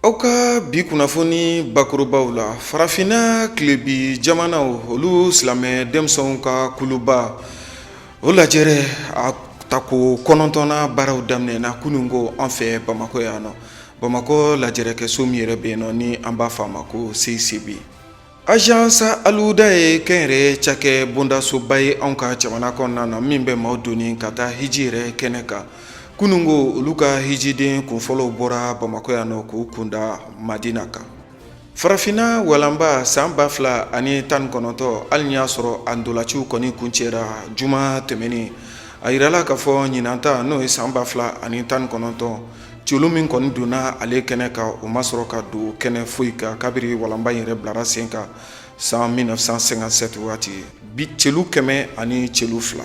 Aw ka bi kunnafoni bakurubaw la farafinna tilebi jamanaw olu silamɛ denmisɛnw ka kuluba o lajɛrɛ a tako kɔnɔntɔnna baaraw daminɛna kunungo an fɛ Bamako yan nɔ. Bamako lajɛrɛkɛso min yɛrɛ bɛ yen nɔ ni an b'a fɔ a ma ko CICB. Agence Aluda ye kɛnyɛrɛ cakɛ bondasoba ye anw ka jamana kɔnɔna na min bɛ maaw doni ka taa hiji yɛrɛ kɛnɛ kan. Kunungo olu ka hijiden kunfɔlɔw bɔra Bamako yan nɔ k'u kunda Madina kan. Farafinna walanba san 2019 hali ni y'a sɔrɔ a ndolaciw kɔni kuncɛra juma tɛmɛnin a yirala k'a fɔ ɲinanta n'o ye san 2019 celu min kɔni donna ale kɛnɛ kan o ma sɔrɔ ka don kɛnɛ foyi kan kabiri walanba yɛrɛ bilara sen kan san 1957 waati bi celu 102.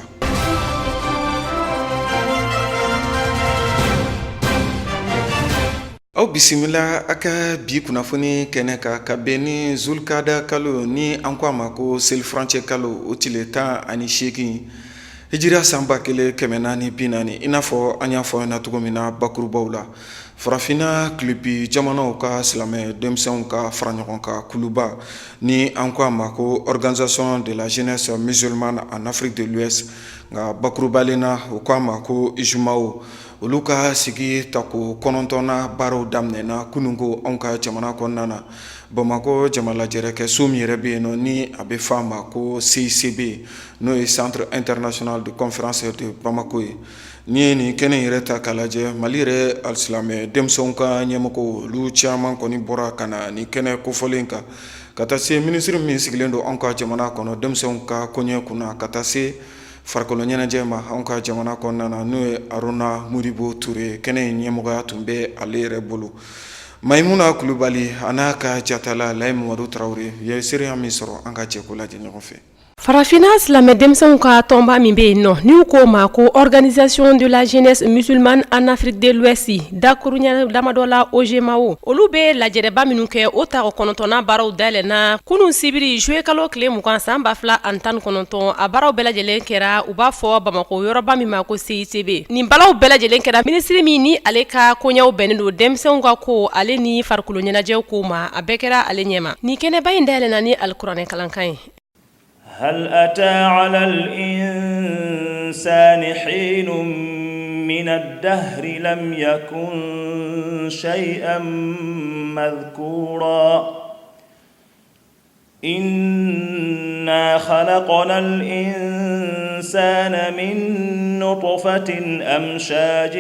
Aw bisimila a ka bi kunnafoni kɛnɛ ka bɛn ni Zulkada kalo ni an ko a ma ko selifurancɛ kalo o tile 18 hijira san 1440 i n'a fɔ an y'a fɔ na cogo min na bakurubaw la. Farafinna tilebi jamanaw ka silamɛ denmisɛnw ka fara ɲɔgɔn ka kuluba ni an ko a ma ko Organisation de la Jeunesse Musulmane en Afrique de l'Ouest nka bakurubalen na o ko a ma ko Ijumao olu ka sigi tako kɔnɔntɔnna baaraw daminɛna kunungo anw ka jamana kɔnɔna na. Bamako jamalajɛrɛkɛso min yɛrɛ bɛ yen nɔ ni a bɛ fɔ a ma ko CICB n'o ye Centre International de Conférence de Bamako ye. Ni ye nin kɛnɛ yɛrɛ ta k'a lajɛ Mali yɛrɛ alisilamɛ denmisɛnw ka ɲɛmɔgɔ olu caman kɔni bɔra ka na nin kɛnɛ kofɔlen kan ka taa se minisiri min sigilen don anw ka jamana kɔnɔ denmisɛnw ka koɲɛ kunna ka taa se farikolo ɲɛnajɛ ma anw ka jamana kɔnɔna na n'o ye Aruna Modibo Ture kɛnɛ in ɲɛmɔgɔya tun bɛ ale yɛrɛ bolo. Maimuna Kulubali a n'a ka jatala Layi Mamadu Tarawele ye seereya min sɔrɔ an ka jɛ ko lajɛ ɲɔgɔn fɛ. Farafinna silamɛ denmisɛnw ka tɔnba min bɛ yen nɔ n'u ko ma ko Organisation de la Jeunesse Musulmane en Afrique de l'Ouest dakuruɲɛ damadɔ la OGMAO olu bɛ lajɛrɛba minnu kɛ o ta o kɔnɔntɔnna baaraw dayɛlɛnna kunun sibiri juillet kalo tile 20 san 2019 a baaraw bɛɛ lajɛlen kɛra u b'a fɔ Bamako yɔrɔba min ma ko CICB. Nin baaraw bɛɛ lajɛlen kɛra minisiri min ni ale ka koɲɛw bɛnnen don denmisɛnw ka ko ale ni farikolo ɲɛnajɛw ko ma a bɛɛ kɛra ale ɲɛma. Nin kɛnɛba in dayɛlɛnna ni alikuranɛ kalankan ye. هل أتى على الإنسان حين من الدهر لم يكن شيئا مذكورا إنا خلقنا الإنسان من نطفة أمشاج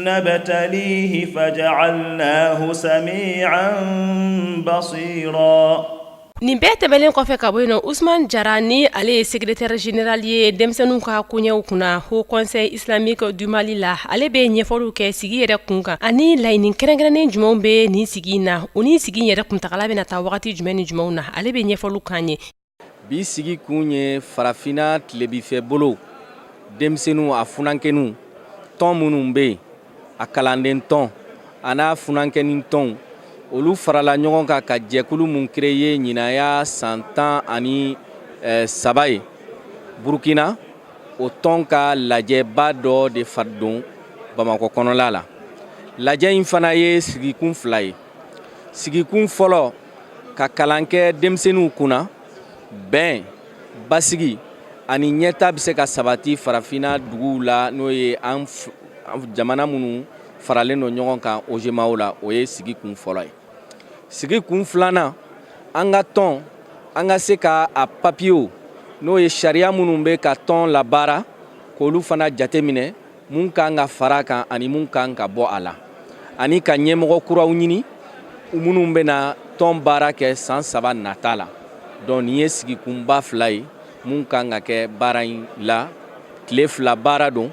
نبتليه فجعلناه سميعا بصيرا. Nin bɛɛ tɛmɛlen kɔfɛ ka bɔ yen nɔ Usman Jara ni ale ye secrétaire général ye denmisɛnninw ka koɲɛw kunna Haut Conseil Islamique du Mali la ale bɛ ɲɛfɔliw kɛ sigi yɛrɛ kun kan ani laɲini kɛrɛnkɛrɛnnen jumɛnw bɛ nin sigi in na u ni sigi yɛrɛ kuntagala bɛna taa wagati jumɛn ni jumɛnw na ale bɛ ɲɛfɔliw kan ye. Bi sigi kun ye farafinna tilebifɛ bolo denmisɛnninw a funankɛninw tɔn minnu bɛ yen a kalanden tɔn a n'a funankɛnin tɔnw olu farala ɲɔgɔn kan ka jɛkulu mun créé ɲinaya san 13 ye Burkina o tɔn ka lajɛba dɔ de fardon Bamako kɔnɔla la. Lajɛ in fana ye sigikun 2 ye. Sigikun fɔlɔ ka kalan kɛ denmisɛnninw kunna bɛn basigi ani ɲɛta bɛ se ka sabati farafinna duguw la n'o ye an jamana minnu faralen don ɲɔgɔn kan OGMAO la o ye sigikun fɔlɔ ye. Sigi kun filanan an ka tɔn an ka se ka a papiyew n'o ye sariya minnu bɛ ka tɔn labaara k'olu fana jateminɛ mun kan ka fara kan ani mun kan ka bɔ a la ani ka ɲɛmɔgɔ kuraw ɲini minnu bɛ na tɔn baara kɛ san 3 nata la. Donc nin ye sigikunba 2 ye mun kan ka kɛ baara in la tile 2 baara don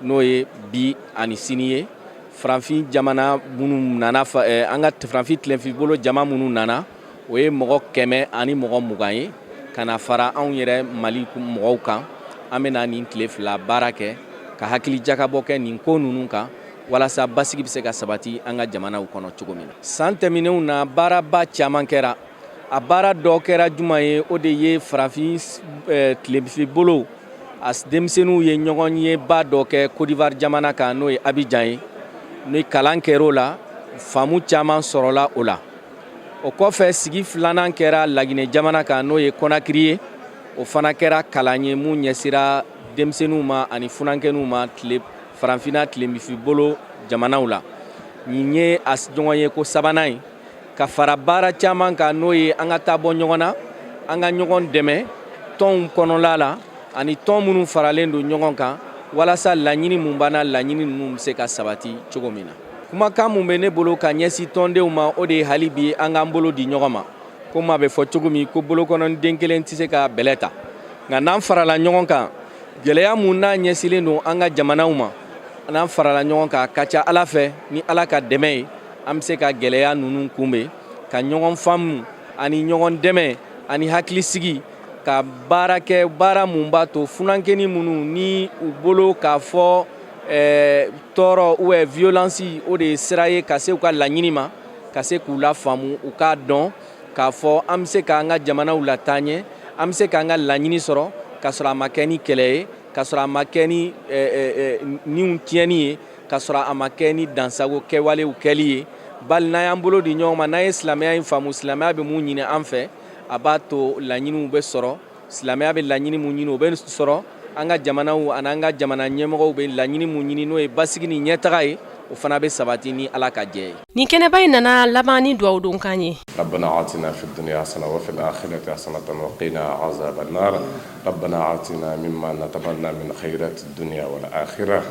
n'o ye bi ani sini ye. Farafin jamana minnu nana an ka farafin tilenfibolo jama minnu nana o ye mɔgɔ 100 ani mɔgɔ 20 ye ka na fara anw yɛrɛ Mali mɔgɔw kan an bɛna nin tile 2 baara kɛ ka hakili jakabɔ kɛ nin ko ninnu kan walasa basigi bɛ se ka sabati an ka jamanaw kɔnɔ cogo min na. San tɛmɛnenw na baaraba caman kɛra a baara dɔ kɛra juma ye o de ye farafin tilebifibolo a denmisɛnninw ye ɲɔgɔn ye ba dɔ kɛ Côte d'Ivoire jamana kan n'o ye Abidjan ye. Ni kalan kɛr'o la faamu caman sɔrɔla o la. O kɔfɛ sigi filanan kɛra Laginɛ jamana kan n'o ye Conakry ye. O fana kɛra kalan ye mun ɲɛsira denmisɛnninw ma ani funankɛninw ma farafinna tilemisi bolo jamanaw la. Nin ye a ɲɔgɔn ye ko sabanan ye ka fara baara caman kan n'o ye an ka taa bɔ ɲɔgɔn na, an ka ɲɔgɔn dɛmɛ tɔnw kɔnɔla la ani tɔn minnu faralen don ɲɔgɔn kan walasa laɲini mun b'an na laɲini ninnu bɛ se ka sabati cogo min na. Kumakan mun bɛ ne bolo ka ɲɛsin tɔndenw ma o de ye hali bi an k'an bolo di ɲɔgɔn ma. Komi a bɛ fɔ cogo min ko bolokɔnɔden kelen tɛ se ka bɛlɛ ta. Nka n'an farala ɲɔgɔn kan gɛlɛya mun n'a ɲɛsilen don an ka jamanaw ma n'an farala ɲɔgɔn kan a ka ca Ala fɛ ni Ala ka dɛmɛ ye an bɛ se ka gɛlɛya ninnu kunbɛn ka ɲɔgɔn faamu ani ɲɔgɔn dɛmɛ ani hakilisigi ka baara kɛ baara mun b'a to funankɛni minnu ni u bolo k'a fɔ tɔɔrɔ ou violence o de ye sira ye ka se u ka laɲini ma ka se k'u lafaamu u k'a dɔn k'a fɔ an bɛ se k'an ka jamanaw lataa ɲɛ an bɛ se k'an ka laɲini sɔrɔ k'a sɔrɔ a ma kɛ ni kɛlɛ ye k'a sɔrɔ a ma kɛ ni niw tiɲɛni ye k'a sɔrɔ a ma kɛ ni dansago kɛwalew kɛli ye bali n'an y'an bolo di ɲɔgɔn ma n'an ye silamɛya in faamu silamɛya bɛ mun ɲini an fɛ a b'a to laɲiniw bɛ sɔrɔ silamɛya bɛ laɲini mun ɲini o bɛ sɔrɔ an ka jamanaw ani an ka jamana ɲɛmɔgɔw bɛ laɲini mun ɲini n'o ye basigi ni ɲɛtaga ye o fana bɛ sabati ni Ala ka jɛ ye. Nin kɛnɛba in nana laban ni dugawu don kan ye. ربنا آتنا في الدنيا حسنة وفي الآخرة حسنة وقنا عذاب النار ربنا آتنا مما نتمنى من خيرات الدنيا والآخرة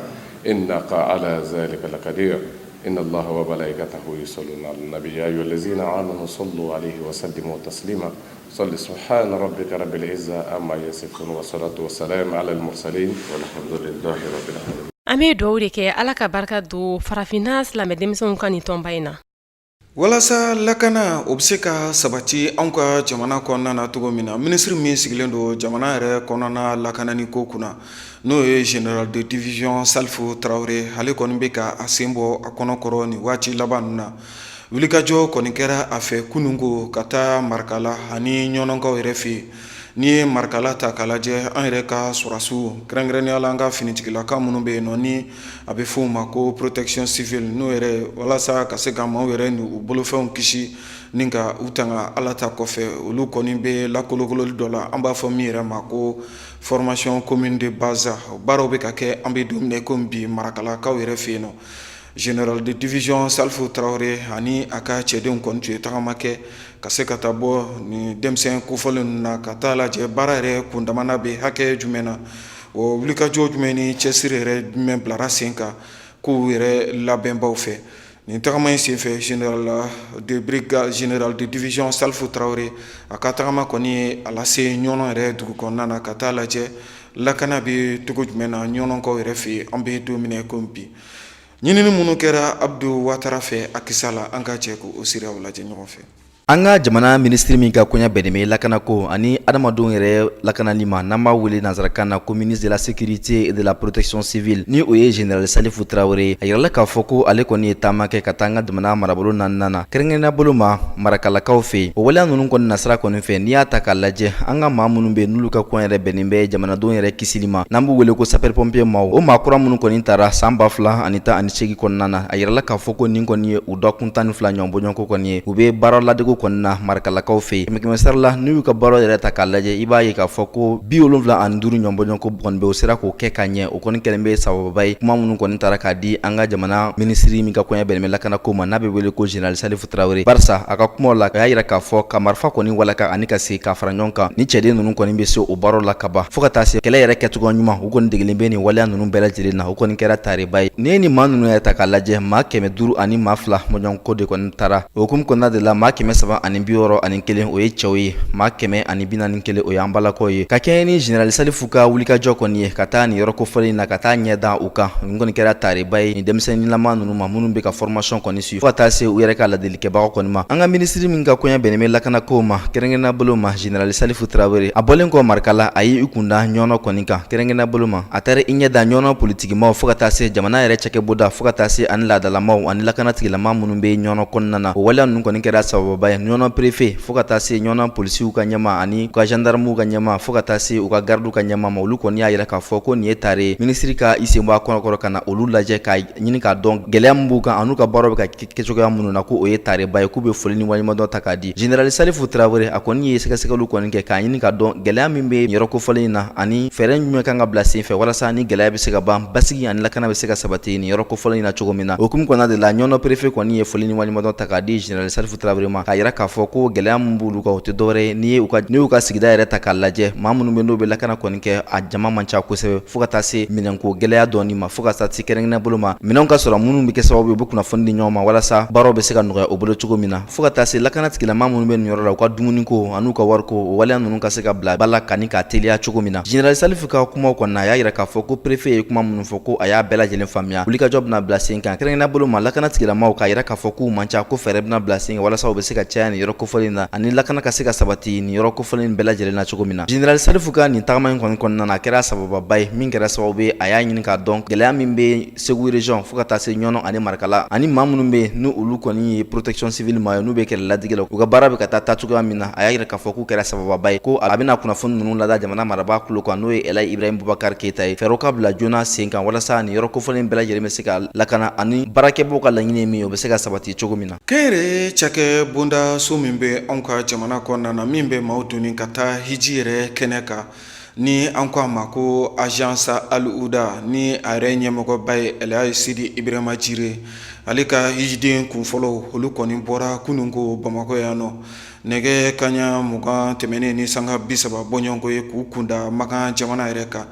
إنك على ذلك لقدير إن الله وملائكته يصلون على النبي يا أيها الذين آمنوا صلوا عليه وسلموا تسليما صل سبحان ربك رب العزة عما يصفون والصلاة والسلام على المرسلين والحمد لله رب العالمين. An bɛ dugawu de kɛ Ala ka barika don farafinna silamɛ denmisɛnw ka nin tɔnba in na. Walasa lakana o bɛ se ka sabati anw ka jamana kɔnɔna na cogo min na minisiri min sigilen don jamana yɛrɛ kɔnɔna lakanani ko kunna n'o ye général de division Salifou Traoré ale kɔni bɛ ka a sen bɔ a kɔnɔkɔrɔ nin waati laban ninnu na wulikajɔ kɔni kɛra a fɛ kununko ka taa Marikala ani ɲɔnɔnkaw yɛrɛ fɛ yen ni ye Marikala ta k'a lajɛ an yɛrɛ ka sɔrɔdasiw kɛrɛnkɛrɛnnenya la an ka finitigilaka minnu bɛ yen nɔ ni a bɛ fɔ o ma ko protection civile n'o yɛrɛ walasa ka se ka maaw yɛrɛ ni u bolofɛnw kisi ni ka u tanga Ala ta kɔfɛ olu kɔni bɛ lakolokololi dɔ la an b'a fɔ min yɛrɛ ma ko formation commune de base baaraw bɛ ka kɛ an bɛ don min na komi bi Marikalakaw yɛrɛ fɛ yen nɔ général de division Salifou Traoré ani a ka cɛdenw kɔni tun ye tagama kɛ ka se ka taa bɔ ni denmisɛn kofɔlen ninnu na ka taa lajɛ baara yɛrɛ kundamana bɛ hakɛ jumɛn na o wulikajɔ jumɛn ni cɛsiri yɛrɛ jumɛn bilara sen kan k'u yɛrɛ labɛnbaw fɛ nin tagama in senfɛ général de brigade général de division Salifou Traoré a ka tagama kɔni ye a lase ɲɔnɔ yɛrɛ dugu kɔnɔna na ka taa lajɛ lakana bɛ cogo jumɛn na ɲɔnɔnkaw yɛrɛ fɛ an bɛ don min na komi bi ɲinini minnu kɛra Abdou Ouattara fɛ a kisa la an ka jɛ k'o siraw lajɛ ɲɔgɔn fɛ. An ka jamana ministre min ka koɲa bɛnnen bɛ lakanako ani adamadenw yɛrɛ lakanali ma n'an b'a wele nanzarakan na ko ministre de la sécurité et de la protection civile ni o ye général Salifou Traoré a yirala k'a fɔ ko ale kɔni ye taama kɛ ka taa an ka jamana marabolo naaninan na kɛrɛnkɛrɛnnenya bolo ma Marakalakaw fɛ o waleya ninnu kɔni nasira kɔni fɛ n'i y'a ta k'a lajɛ an ka maa minnu bɛ n'olu ka kɔn yɛrɛ bɛnnen bɛ jamanadenw yɛrɛ kisili ma n'an b'u wele ko sapeur pompier maaw o maa kura minnu kɔni taara san 2018 kɔnɔna na a yirala k'a fɔ ko nin kɔni ye u dɔ kun 12 ɲɔgɔn bɔɲɔgɔnko kɔni ye u bɛ baara ladege kɔni na Marikalakaw fɛ kɛmɛ sara la n'u y'u ka baara yɛrɛ ta k'a lajɛ i b'a ye k'a fɔ ko 75 ɲɔgɔn bɔɲɔgɔnko kɔni bɛ o sera k'o kɛ ka ɲɛ o kɔni kɛlen bɛ sababa ye kuma minnu kɔni taara k'a di an ka jamana minisiri min ka kɔɲa bɛnnen bɛ lakanako ma n'a bɛ wele ko général Salifou Traoré barisa a ka kumaw la a y'a yira k'a fɔ ka marifa kɔni walaka ani ka se ka fara ɲɔgɔn kan ni cɛden ninnu kɔni bɛ se o baaraw la ka ban fo ka taa se kɛlɛ yɛrɛ kɛcogo ɲuman u kɔni degelen bɛ nin waleya ninnu bɛɛ lajɛlen na o kɔni kɛra tariba ye ni ye nin maa ninnu yɛrɛ ta k'a lajɛ maa 500 ani maa 2 mɔɲɔgɔnko de kɔni taara o hukumu kɔnɔna de la maa 361 o ye cɛw ye maa 141 o ye an balakaw ye ka kɛɲɛ ni général Salifou ka wulikajɔ kɔni ye ka taa nin yɔrɔ kofɔlen na ka taa ɲɛ da u kan nin kɔni kɛra tariba ye nin denmisɛnninlama ninnu ma minnu bɛ ka formation kɔni suivre fo ka taa se u yɛrɛ ka ladelikɛbagaw kɔni ma an ka minisiri min ka koɲa bɛnnen bɛ lakanako ma kɛrɛnkɛrɛnnenya bolo ma général Salifou Traoré a bɔlen kɔ Marikala a ye i kunda ɲɔnɔ kɔni kan kɛrɛnkɛrɛnnenya bolo ma a taara i ɲɛ da ɲɔnɔ politikimaw fo ka taa se jamana yɛrɛ cakɛbɔda fo ka taa se ani laadalamaw ani lakanatigilama minnu bɛ ɲɔnɔ kɔnɔna na o waleya ninnu kɔni kɛra sababa ye bɛɛ ɲɔnɔ préfet fo ka taa se ɲɔnɔ polisiw ka ɲɛma ani ka gendarmew ka ɲɛma fo ka taa se u ka gardiw ka ɲɛma ma olu kɔni y'a yira k'a fɔ ko nin ye tare ministre ka i sen bɔ a kɔnɔkɔrɔ ka na olu lajɛ ka ɲini k'a dɔn gɛlɛya min b'u kan an'u ka baaraw bɛ ka kɛ cogoya minnu na ko o ye tareba ye k'u bɛ foli ni waleɲumandɔn ta k'a di général Salifu Traoré a kɔni ye sɛgɛsɛgɛliw kɔni kɛ k'a ɲini k'a dɔn gɛlɛya min bɛ yɔrɔ kofɔlen in na ani fɛɛrɛ jumɛn kan ka bila sen fɛ walasa ni gɛlɛya bɛ se ka ban basigi ani lakana bɛ se ka sabati ni yɔrɔ kofɔlen in na cogo min na o hukumu kɔnɔna de la ɲɔnɔ préfet kɔni ye foli ni waleɲumandɔn ta k'a di général Salifu Traoré ma k'a yira k'a fɔ ko gɛlɛya min b'olu kan o tɛ dɔwɛrɛ ye n'i y'u ka sigida yɛrɛ ta k'a lajɛ maa minnu bɛ n'o bɛ lakana kɔni kɛ a jama man ca kosɛbɛ fo ka taa se minɛnko gɛlɛya dɔɔni ma fo ka taa se kɛrɛnkɛrɛnnen bolo ma minɛnw ka sɔrɔ minnu bɛ kɛ sababu ye u bɛ kunnafoni di ɲɔgɔn ma walasa baaraw bɛ se ka nɔgɔya o bolo cogo min na fo ka taa se lakana tigilama minnu bɛ nin yɔrɔ la u ka dumuniko an'u ka wariko o waleya ninnu ka se ka bila ba la kani k'a teliya cogo min na général Salifu ka kumaw kɔnɔna a y'a yira k'a fɔ ko préfet ye kuma minnu fɔ ko a y'a bɛɛ lajɛlen faamuya wulikajɔ bɛna bila sen kan kɛrɛnkɛrɛnnen bolo ma lakana tigilamaw k'a yira k'a fɔ k'u man ca ko fɛɛrɛ bɛna bila sen kan walasa u bɛ se ka caya nin yɔrɔ kofɔlen na ani lakana ka se ka sabati nin yɔrɔ kofɔlen bɛɛ lajɛlen na cogo min na général Salifu ka nin tagama in kɔnɔna na a kɛra sabababa ye min kɛra sababu ye a y'a ɲini k'a dɔn gɛlɛya min bɛ Segu région fo ka taa se ɲɔnɔ ani Marikala ani maa minnu bɛ yen n'u olu kɔni ye protection civile ma ye n'u bɛ kɛlɛ ladege la u ka baara bɛ ka taa cogoya min na a y'a yira k'a fɔ k'u kɛra sabababa ye ko a bɛna kunnafoni ninnu lada jamana marabaa kulo kan n'o ye Elayi Ibrahim Bubakar Keita ye fɛɛrɛw ka bila joona sen kan walasa nin yɔrɔ kofɔlen bɛɛ lajɛlen bɛ se ka lakana ani baarakɛbagaw ka laɲini ye min ye o bɛ se ka sabati cogo min na kɛnyɛrɛ cakɛ bonda so min bɛ anw ka jamana kɔnɔna na min bɛ maaw donni ka taa hiji yɛrɛ kɛnɛ kan ni an ko a ma ko agence Al Huda ni a yɛrɛ ɲɛmɔgɔba ye Elayi Sidi Ibrahima Jire ale ka hijiden kunfɔlɔ olu kɔni bɔra kunun ko Bamakɔ yan nɔ nɛgɛ kaɲa 20 tɛmɛnen ni sanga 30 bɔɲɔgɔnko ye k'u kunda Makan jamana yɛrɛ kan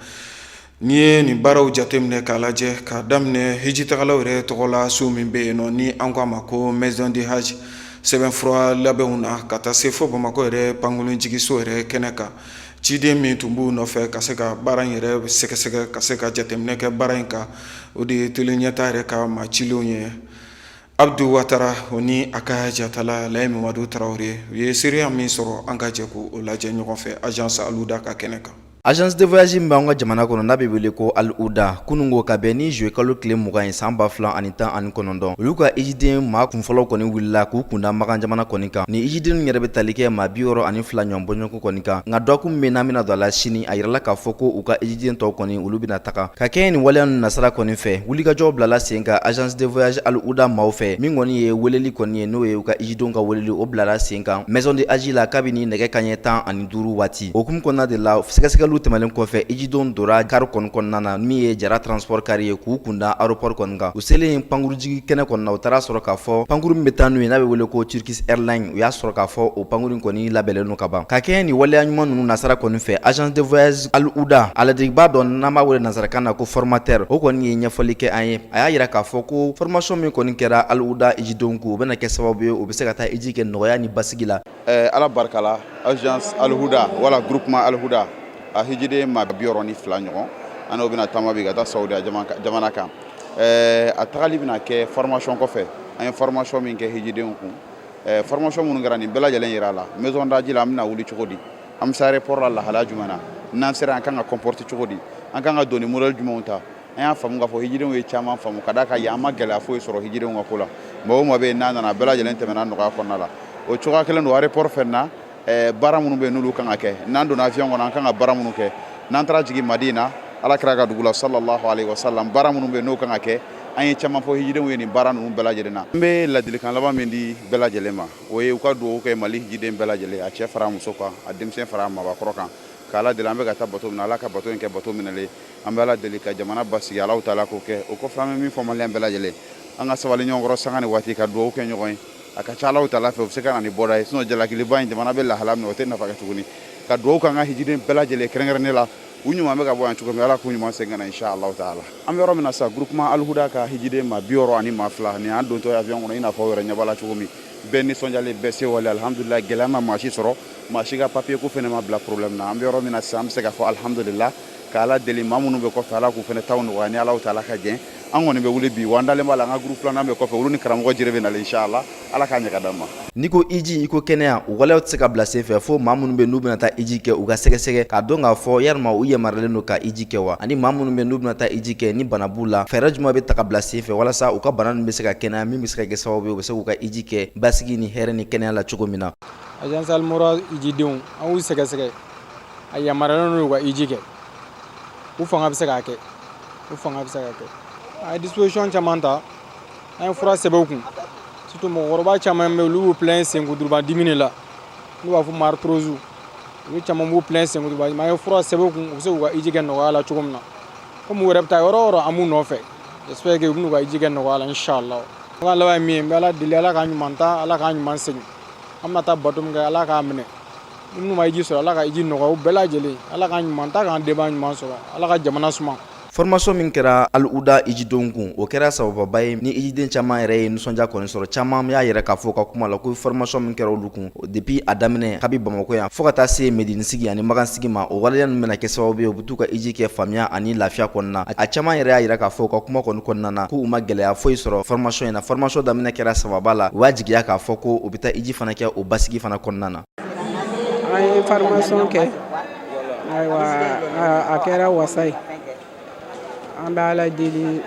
n'i ye nin baaraw jateminɛ k'a lajɛ k'a daminɛ hijitagalaw yɛrɛ tɔgɔ la so min bɛ yen nɔ ni an ko a ma ko maison de hajj sɛbɛnfura labɛnw na ka taa se fo Bamakɔ yɛrɛ pankurun jigiso yɛrɛ kɛnɛ kan ciden min tun b'u nɔfɛ ka se ka baara in yɛrɛ sɛgɛsɛgɛ ka se ka jateminɛ kɛ baara in kan o de ye tele ɲɛta yɛrɛ ka maa cilenw ye Abdu Watara o ni a ka jatala Layi Mamadu Tarawele u ye seereya min sɔrɔ an ka jɛ k'o lajɛ ɲɔgɔn fɛ agence Al Huda ka kɛnɛ kan. Agence de voyage min b'an ka jamana kɔnɔ n'a bɛ wele ko Al Huda kunungo ka bɛn ni juillet kalo tile 20 ye san 2019 olu ka hijiden maa kunfɔlɔ kɔni wulila k'u kunda Makan jamana kɔni kan ni hijiden yɛrɛ bɛ tali kɛ maa 62 ɲɔgɔn bɔɲɔgɔnko kɔni kan nka dɔkun min bɛ n'an bɛna don a la sini a yirala k'a fɔ ko u ka hijiden tɔw kɔni olu bɛna taga ka kɛ nin waleya ninnu nasara kɔni fɛ wulikajɔw bilala sen kan agence de voyage Al Huda maaw fɛ min kɔni ye weleli kɔni ye n'o ye u ka hijidenw ka weleli o bilala sen kan maison de hajj la kabini nɛgɛ kaɲɛ 15 waati o hukumu kɔnɔna de la sɛgɛsɛgɛliw tɛmɛnen kɔfɛ hijidon dora kari kɔnɔna na min ye jara transport kari ye k'u kunda aéroport kɔni kan u selen pankurujigi kɛnɛ kɔnɔ na u taara sɔrɔ k'a fɔ pankuru min bɛ taa n'u ye n'a bɛ wele ko Turkish Airlines u y'a sɔrɔ k'a fɔ o pankuru kɔni labɛnlen don ka ban ka kɛ nin waleya ɲuman ninnu nasara kɔni fɛ agence de voyage Al Huda aladegiba dɔ n'an b'a wele nansarakan na ko formateur o kɔni ye ɲɛfɔli kɛ an ye a y'a yira k'a fɔ ko formation min kɔni kɛra Al Huda hijidenw kun o bɛna kɛ sababu ye o bɛ se ka taa hiji kɛ nɔgɔya ni basigi la ala barika la agence Al Huda wala groupement Al Huda a hijiden maa 62 ɲɔgɔn ani o bɛna taama bi ka taa Saudiya jamana kan a tagali bɛna kɛ formation kɔfɛ an ye formation min kɛ hijidenw kun formation minnu kɛra nin bɛɛ lajɛlen yira a la maison d'hajj la an bɛna wuli cogo di an bɛ se aéroport la lahalaya jumɛn na n'an sera an kan ka comporter cogo di an kan ka donni modèle jumɛnw ta an y'a faamu k'a fɔ hijidenw ye caman faamu ka d'a kan yan an ma gɛlɛya foyi sɔrɔ hijidenw ka ko la mɔgɔ o mɔgɔ bɛ yen n'a nana bɛɛ lajɛlen tɛmɛna nɔgɔya kɔnɔna la o cogoya kelen don aéroport fɛn na baara minnu bɛ yen n'olu kan ka kɛ n'an donna avion kɔnɔ an kan ka baara minnu kɛ n'an taara jigin Madina alakira ka dugu la sallallahu alaihi wasallam baara minnu bɛ yen n'o kan ka kɛ an ye caman fɔ hijidenw ye nin baara ninnu bɛɛ lajɛlen na. N bɛ ladilikan laban min di bɛɛ lajɛlen ma o ye u ka dugawu kɛ Mali hijiden bɛɛ lajɛlen a cɛ fara muso kan a denmisɛn fara mabakɔrɔ kan k'Ala deli an bɛ ka taa bato min na Ala ka bato in kɛ bato minɛlen an bɛ Ala deli ka jamana basigi Alahu taala k'o kɛ o kɔfɛ an bɛ min fɔ maliyɛn bɛɛ lajɛlen an ka sabali ɲɔgɔn kɔrɔ sanga ni waati ka dugawu kɛ ɲɔgɔn ye a ka ca Alahu taala fɛ o bɛ se ka na ni bɔda ye sinon jalakiliba in jamana bɛ lahala min na o tɛ nafa kɛ tuguni ka dugawu k'an ka hijiden bɛɛ lajɛlen kɛrɛnkɛrɛnnen la u ɲuman bɛ ka bɔ yan cogo min Ala k'u ɲuman segin ka na insha Allahu taala an bɛ yɔrɔ min na sa groupement Al Huda ka hijiden maa 62 nin an dontɔ avion kɔnɔ i n'a fɔ yɛrɛ ɲɛ b'a la cogo min bɛɛ nisɔndiyalen bɛɛ sewale alhamdulillah gɛlɛya ma maa si sɔrɔ maa si ka papier ko fɛnɛ ma bila problème na an bɛ yɔrɔ min na sisan an bɛ se ka fɔ alhamdulillah ka Ala deli maa minnu bɛ kɔfɛ Ala k'u fɛnɛ taw nɔgɔya ni Alahu taala ka jɛn an kɔni bɛ wuli bi wa an dalen b'a la an ka groupe filanan bɛ kɔfɛ olu ni karamɔgɔ jire bɛ nalen inshallah ala k'a ɲɛ ka d'an ma. N'i ko hiji i ko kɛnɛya o waleyaw tɛ se ka bila sen fɛ fo maa minnu bɛ n'u bɛna taa hiji kɛ u ka sɛgɛsɛgɛ k'a dɔn k'a fɔ yalima u yamaruyalen don ka hiji kɛ wa ani maa minnu bɛ n'u bɛna taa hiji kɛ ni bana b'u la fɛɛrɛ jumɛn bɛ ta ka bila sen fɛ walasa u ka bana ninnu bɛ se ka kɛnɛya min bɛ se ka kɛ sababu ye u bɛ se k'u ka hiji kɛ basigi ni hɛrɛ ni kɛnɛya la cogo min na. Agence Almora hijidenw an y'u sɛgɛsɛgɛ a yamaruyalen don u ka hiji kɛ u fanga bɛ se k'a kɛ a ye disposition caman ta an ye fura sɛbɛn u kun surtout mɔgɔkɔrɔba caman bɛ olu b'u plaint senkuturuba dimi de la n'u b'a fɔ ma arthrose olu caman b'u plaint senkuturuba dimi an ye fura sɛbɛn u kun u bɛ se k'u ka hiji kɛ nɔgɔya la cogo min na komi u yɛrɛ bɛ taa yɔrɔ o yɔrɔ an b'u nɔfɛ j'espère que u bɛ n'u ka hiji kɛ nɔgɔya la inshallah. N ka laban ye min ye n bɛ ala deli ala k'a ɲuman ta ala k'a ɲuman segin an bɛna taa bato min kɛ ala k'a minɛ ni minnu ma hiji sɔrɔ ala ka hiji nɔgɔya u bɛɛ lajɛlen ala k'a ɲuman ta k'an denbaya ɲuman sɔrɔ ala ka jamana suma. Formation min kɛra Al-Huda hijidenw kun o kɛra sabababa ye ni hijiden caman yɛrɛ ye nisɔndiya kɔni sɔrɔ caman y'a yɛrɛ k'a fɔ ka kuma la ko formation min kɛra olu kun depuis a daminɛ kabi Bamakɔ yan fo ka taa se Medini sigi ani Magan sigi ma o waleya ninnu bɛna kɛ sababu ye u bɛ t'u ka hiji kɛ faamuya ani lafiya kɔnɔna a caman yɛrɛ y'a yɛrɛ k'a fɔ ka kuma kɔni kɔnɔna na ko u ma gɛlɛya foyi sɔrɔ formation in na formation daminɛ kɛra sababa la u y'a jigiya k'a fɔ ko u bɛ taa hiji fana kɛ o basigi fana kɔnɔna na. An ye formation kɛ ayiwa a kɛra wasa ye an bɛ ala deli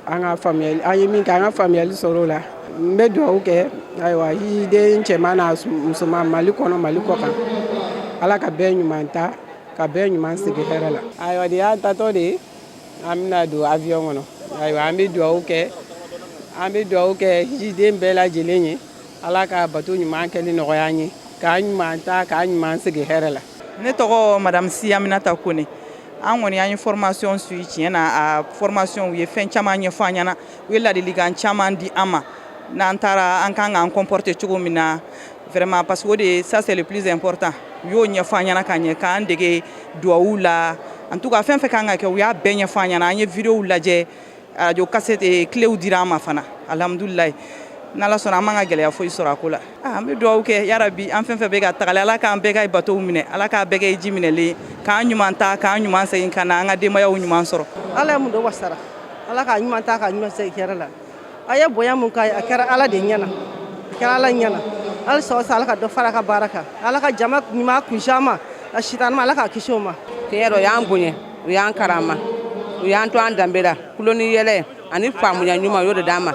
an ka faamuyali an ye min kɛ an ka faamuyali sɔrɔ o la n bɛ dugawu kɛ ayiwa hijiden cɛman n'a musoman Mali kɔnɔ Mali kɔ kan ala ka bɛɛ ɲuman ta ka bɛɛ ɲuman sigi hɛrɛ la ayiwa nin y'an tatɔ de ye an bɛna don avion kɔnɔ ayiwa an bɛ dugawu kɛ hijiden bɛɛ lajɛlen ye ala ka bato ɲuman kɛli nɔgɔya an ye k'a ɲuman ta k'a ɲuman sigi hɛrɛ la. Ne tɔgɔ madame Si Aminata Kone. An kɔni an ye formation suit tiɲɛ na a formation u ye fɛn caman ɲɛfɔ an ɲɛna u ye ladilikan caman di an ma n'an taara an kan k'an comporter cogo min na vraiment parce que o de ça c'est le plus important u y'o ɲɛfɔ an ɲɛna ka ɲɛ k'an dege duwawu la en tout cas fɛn fɛn kan ka kɛ u y'a bɛɛ ɲɛfɔ an ɲɛna an ye vidéo lajɛ radio cassette clés dira an ma fana alhamdulilayi n'ala sɔnna an man ka gɛlɛya foyi sɔrɔ a ko la an bɛ duwawu kɛ yarabi an fɛn fɛn bɛ ka tagale ala k'an bɛɛ ka batow minɛ ala k'a bɛɛ kɛ ji minɛlen k'an ɲuman ta k'an ɲuman segin ka na an ka denbayaw ɲuman sɔrɔ. Ala ye mun de wasara ala k'a ɲuman ta k'a ɲuman segin hɛrɛ la a ye bonya mun k'a ye a kɛra ala de ɲɛna a kɛra ala ɲɛna hali sɔgɔsa ala ka dɔ fara a ka baara kan ala ka jama ɲuman kusi an ma a sitanima ala k'a kisi o ma. Tiɲɛ o y'an bonya o y'an karama o y'an to an danbe la kulo ni yɛlɛ ani faamuya ɲuman o y'o de d'an ma.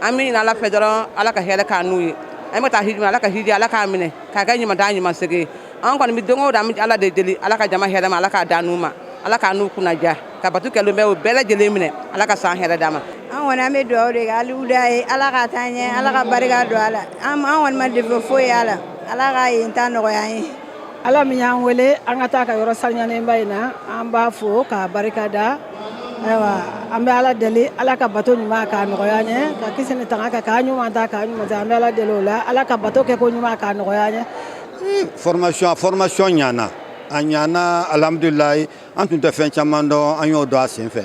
An bɛ ɲini ala fɛ dɔrɔn ala ka hɛrɛ k'a n'u ye an bɛ taa hiji ala ka hiji ala k'a minɛ k'a kɛ ɲuman taa ɲuman segin an kɔni bɛ don o don an bɛ ala de deli ala ka jama hɛrɛ ma ala k'a da n'u ma ala k'a n'u kunnaja ka bato kɛlen bɛ o bɛɛ lajɛlen minɛ ala ka san hɛrɛ d'a ma. An kɔni an bɛ dugawu de kɛ Al-Huda ye ala ka taa ɲɛ ala ka barika don a la an kɔni ma defe foyi y'a la ala ka yen ta nɔgɔya an ye. Ala min y'an wele an ka taa ka yɔrɔ saniyɛlenba in na an b'a fo k'a barika da ayiwa an bɛ ala deli ala ka bato ɲuman k'a nɔgɔya an ye ka kisi ni tanga k'a ɲuman ta k'a ɲuman ta an bɛ ala deli o la ala ka bato kɛ ko ɲuman k'a nɔgɔya an ye. Formation ɲana a ɲana alhamdulilayi an tun tɛ fɛn caman dɔn an y'o dɔn a sen fɛ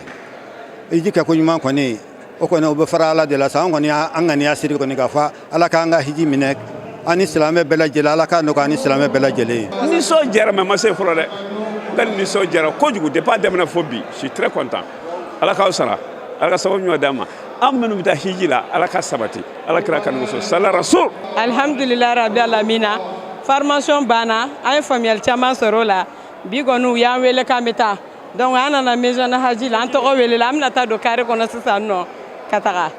hiji kɛ ko ɲuman kɔni o kɔni o bɛ fara ala de la sa an kɔni an ŋaniya siri kɔni k'a fɔ ala k'an ka hiji minɛ ani silamɛ bɛɛ lajɛlen ala k'a nɔgɔya ani silamɛ bɛɛ lajɛlen ye. Nisɔn diyara mɛ ma se fɔlɔ dɛ n ka nisɔn diyara kojugu depuis a daminɛ fo bi je suis très content ala k'aw sara ala ka sababu ɲuman d'an ma an minnu bɛ taa hiji la ala ka sabati ala kira ka nugu so sala rasul. Alhamdulilayi rabi alamina formation banna an ye faamuyali caman sɔrɔ o la bi kɔni u y'an wele k'an bɛ taa donc an nana maison na haji la an tɔgɔ wele la an bɛna taa don carré kɔnɔ sisan nɔ ka taga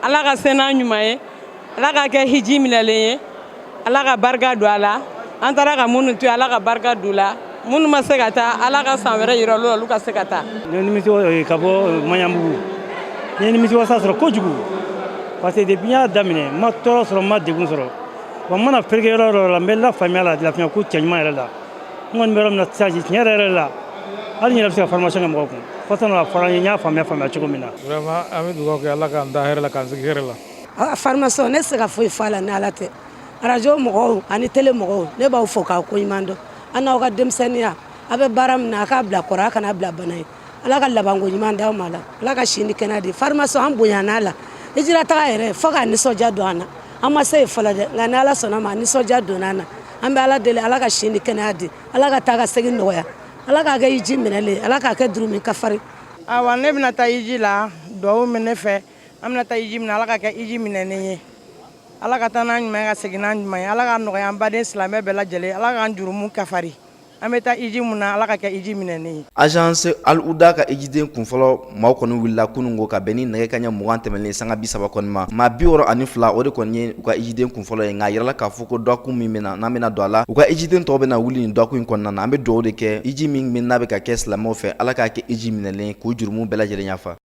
ala ka se n'an ɲuman ye ala ka kɛ hiji minɛlen ye ala ka barika don a la an taara ka minnu to yen ala ka barika don u la minnu ma se ka taa ala ka san wɛrɛ yira olu la olu ka se ka taa. Ne nimisi ka bɔ Maɲanbugu ne nimisi wasa sɔrɔ kojugu parce que depuis n y'a daminɛ n ma tɔɔrɔ sɔrɔ n ma degun sɔrɔ wa n mana fereke yɔrɔ yɔrɔ la n bɛ lafaamuya la lafiya ko cɛ ɲuman yɛrɛ la n kɔni bɛ yɔrɔ min na sisan tiɲɛ yɛrɛ la hali n yɛrɛ bɛ se ka formation kɛ mɔgɔw kun fɔtɔ la fɔra n ye n y'a faamuya cogo min na. Vraiment an bɛ dugawu kɛ ala k'an da hɛrɛ la k'an sigi hɛrɛ la. Formation ne tɛ se ka foyi fɔ a la ni ala tɛ radio mɔgɔw ani télé mɔgɔw ne b'aw fɔ k'aw ko ɲuman dɔn an n'aw ka denmisɛnniya a bɛ baara min na a k'a bila kɔrɔ a kana bila bana ye ala ka labanko ɲuman d'aw ma la ala ka si ni kɛnɛya di formation an bonyana la hijira taga yɛrɛ fo ka nisɔndiya don an na an ma se yen fɔlɔ dɛ nka ni ala sɔnna ma nisɔndiya donna an na an bɛ ala deli ala ka si ni kɛnɛya di ala ka taa ka segin nɔgɔya ala k'a kɛ hiji minɛlen ala k'a kɛ durumi kafari. awa ne bɛna taa iji la duwawu min ne fɛ an bɛna taa iji min na ala ka kɛ iji minɛnen ye ala ka taa n'an ɲuman ka segin n'an ɲuman ye ala ka nɔgɔya an baden silamɛ bɛɛ lajɛlen ala k'an jurumu kafari an bɛ taa iji mun na ala ka kɛ iji minɛnen ye. Agence Al Huda ka ejiden kunfɔlɔ maaw kɔni wulila kunungo ka bɛn ni nɛgɛ kaɲɛ 20 tɛmɛlen sanga 30 kɔni ma maa 62 o de kɔni ye u ka ejiden kunfɔlɔ ye nka yirala k'a fɔ ko dɔkun min bɛna n'an bɛna don a la u ka ejiden tɔw bɛna wuli nin dɔkun in kɔnɔna na an bɛ dugawu de kɛ eji min n'a bɛ ka kɛ silamɛw fɛ ala k'a kɛ eji minɛlen k'u jurumu bɛɛ lajɛlen yafa.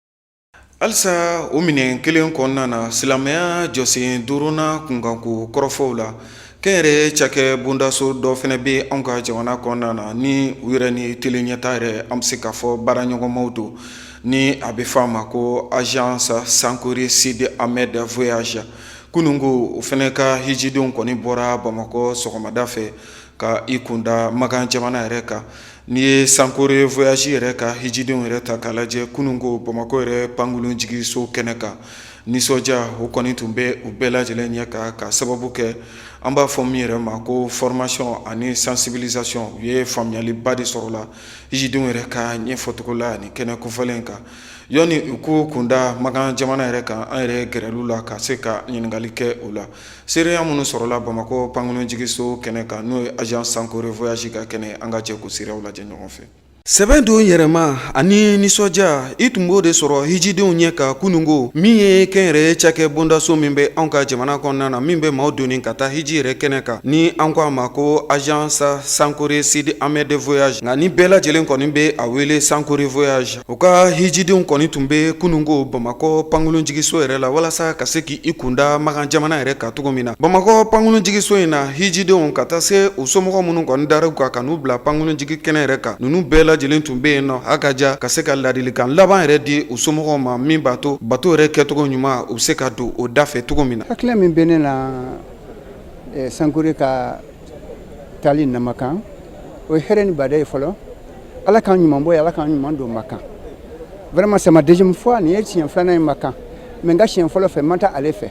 Halisa o minɛn kelen kɔnɔna na silamɛya jɔsen 5nan kunkanko kɔrɔfɔw la kɛnyɛrɛ cakɛ bondaso dɔ fɛnɛ bɛ anw ka jamana kɔnɔna na ni u yɛrɛ ni tele ɲɛta yɛrɛ an bɛ se k'a fɔ baaraɲɔgɔnmaw don ni a bɛ fɔ a ma ko agence Sankore Sidi Ahmed Voyage kunungo o fɛnɛ ka hijidenw kɔni bɔra Bamakɔ sɔgɔmada fɛ ka i kunda Magan jamana yɛrɛ kan ni ye Sankore Voyage yɛrɛ ka hijidenw yɛrɛ ta k'a lajɛ kunungo Bamakɔ yɛrɛ pankurun jigiso kɛnɛ kan nisɔndiya o kɔni tun bɛ u bɛɛ lajɛlen ɲɛ kan ka sababu kɛ an b'a fɔ min yɛrɛ ma ko formation ani sensibilisation u ye faamuyaliba de sɔrɔ la hijidenw yɛrɛ ka ɲɛfɔcogo la ani kɛnɛ kofɔlen kan yɔni u ko kunda Magan jamana yɛrɛ kan an yɛrɛ gɛrɛlu la ka se ka ɲininkali kɛ o la seereya minnu sɔrɔla Bamakɔ pankurun jigiso kɛnɛ kan n'o ye agence Sankore Voyage ka kɛnɛ an ka jɛ ko seereyaw lajɛ ɲɔgɔn fɛ. Sɛbɛn don yɛrɛma ani nisɔndiya i tun b'o de sɔrɔ hijidenw ɲɛ ka kunungo min ye kɛnyɛrɛ cakɛ bondaso min bɛ anw ka jamana kɔnɔna na min bɛ maaw donni ka taa hiji yɛrɛ kɛnɛ kan ni an ko a ma ko agence Sankore Sidi Ahmed Voyage nka ni bɛɛ lajɛlen kɔni bɛ a wele Sankore Voyage u ka hijidenw kɔni tun bɛ kunungo Bamakɔ pankurun jigiso yɛrɛ la walasa ka se k'i kunda Magan jamana yɛrɛ kan cogo min na Bamakɔ pankurun jigiso in na hijidenw ka taa se u somɔgɔ minnu kɔni dar'u kan ka n'u bila pankurun jigi kɛnɛ yɛrɛ kan ninnu bɛɛ lajɛlen tun bɛ yen nɔ a ka ja ka se ka ladilikan laban yɛrɛ di u somɔgɔw ma min b'a to bato yɛrɛ kɛcogo ɲuman u bɛ se ka don o da fɛ cogo min na. Hakilina min bɛ ne na Sankore ka taali na Makan o ye hɛrɛ ni baada ye fɔlɔ ala k'an ɲuman bɔ ye ala k'an ɲuman don Makan vraiment c'est ma deuxième fois nin ye siɲɛ filanan ye Makan mais n ka siɲɛ fɔlɔ fɛ n ma taa ale fɛ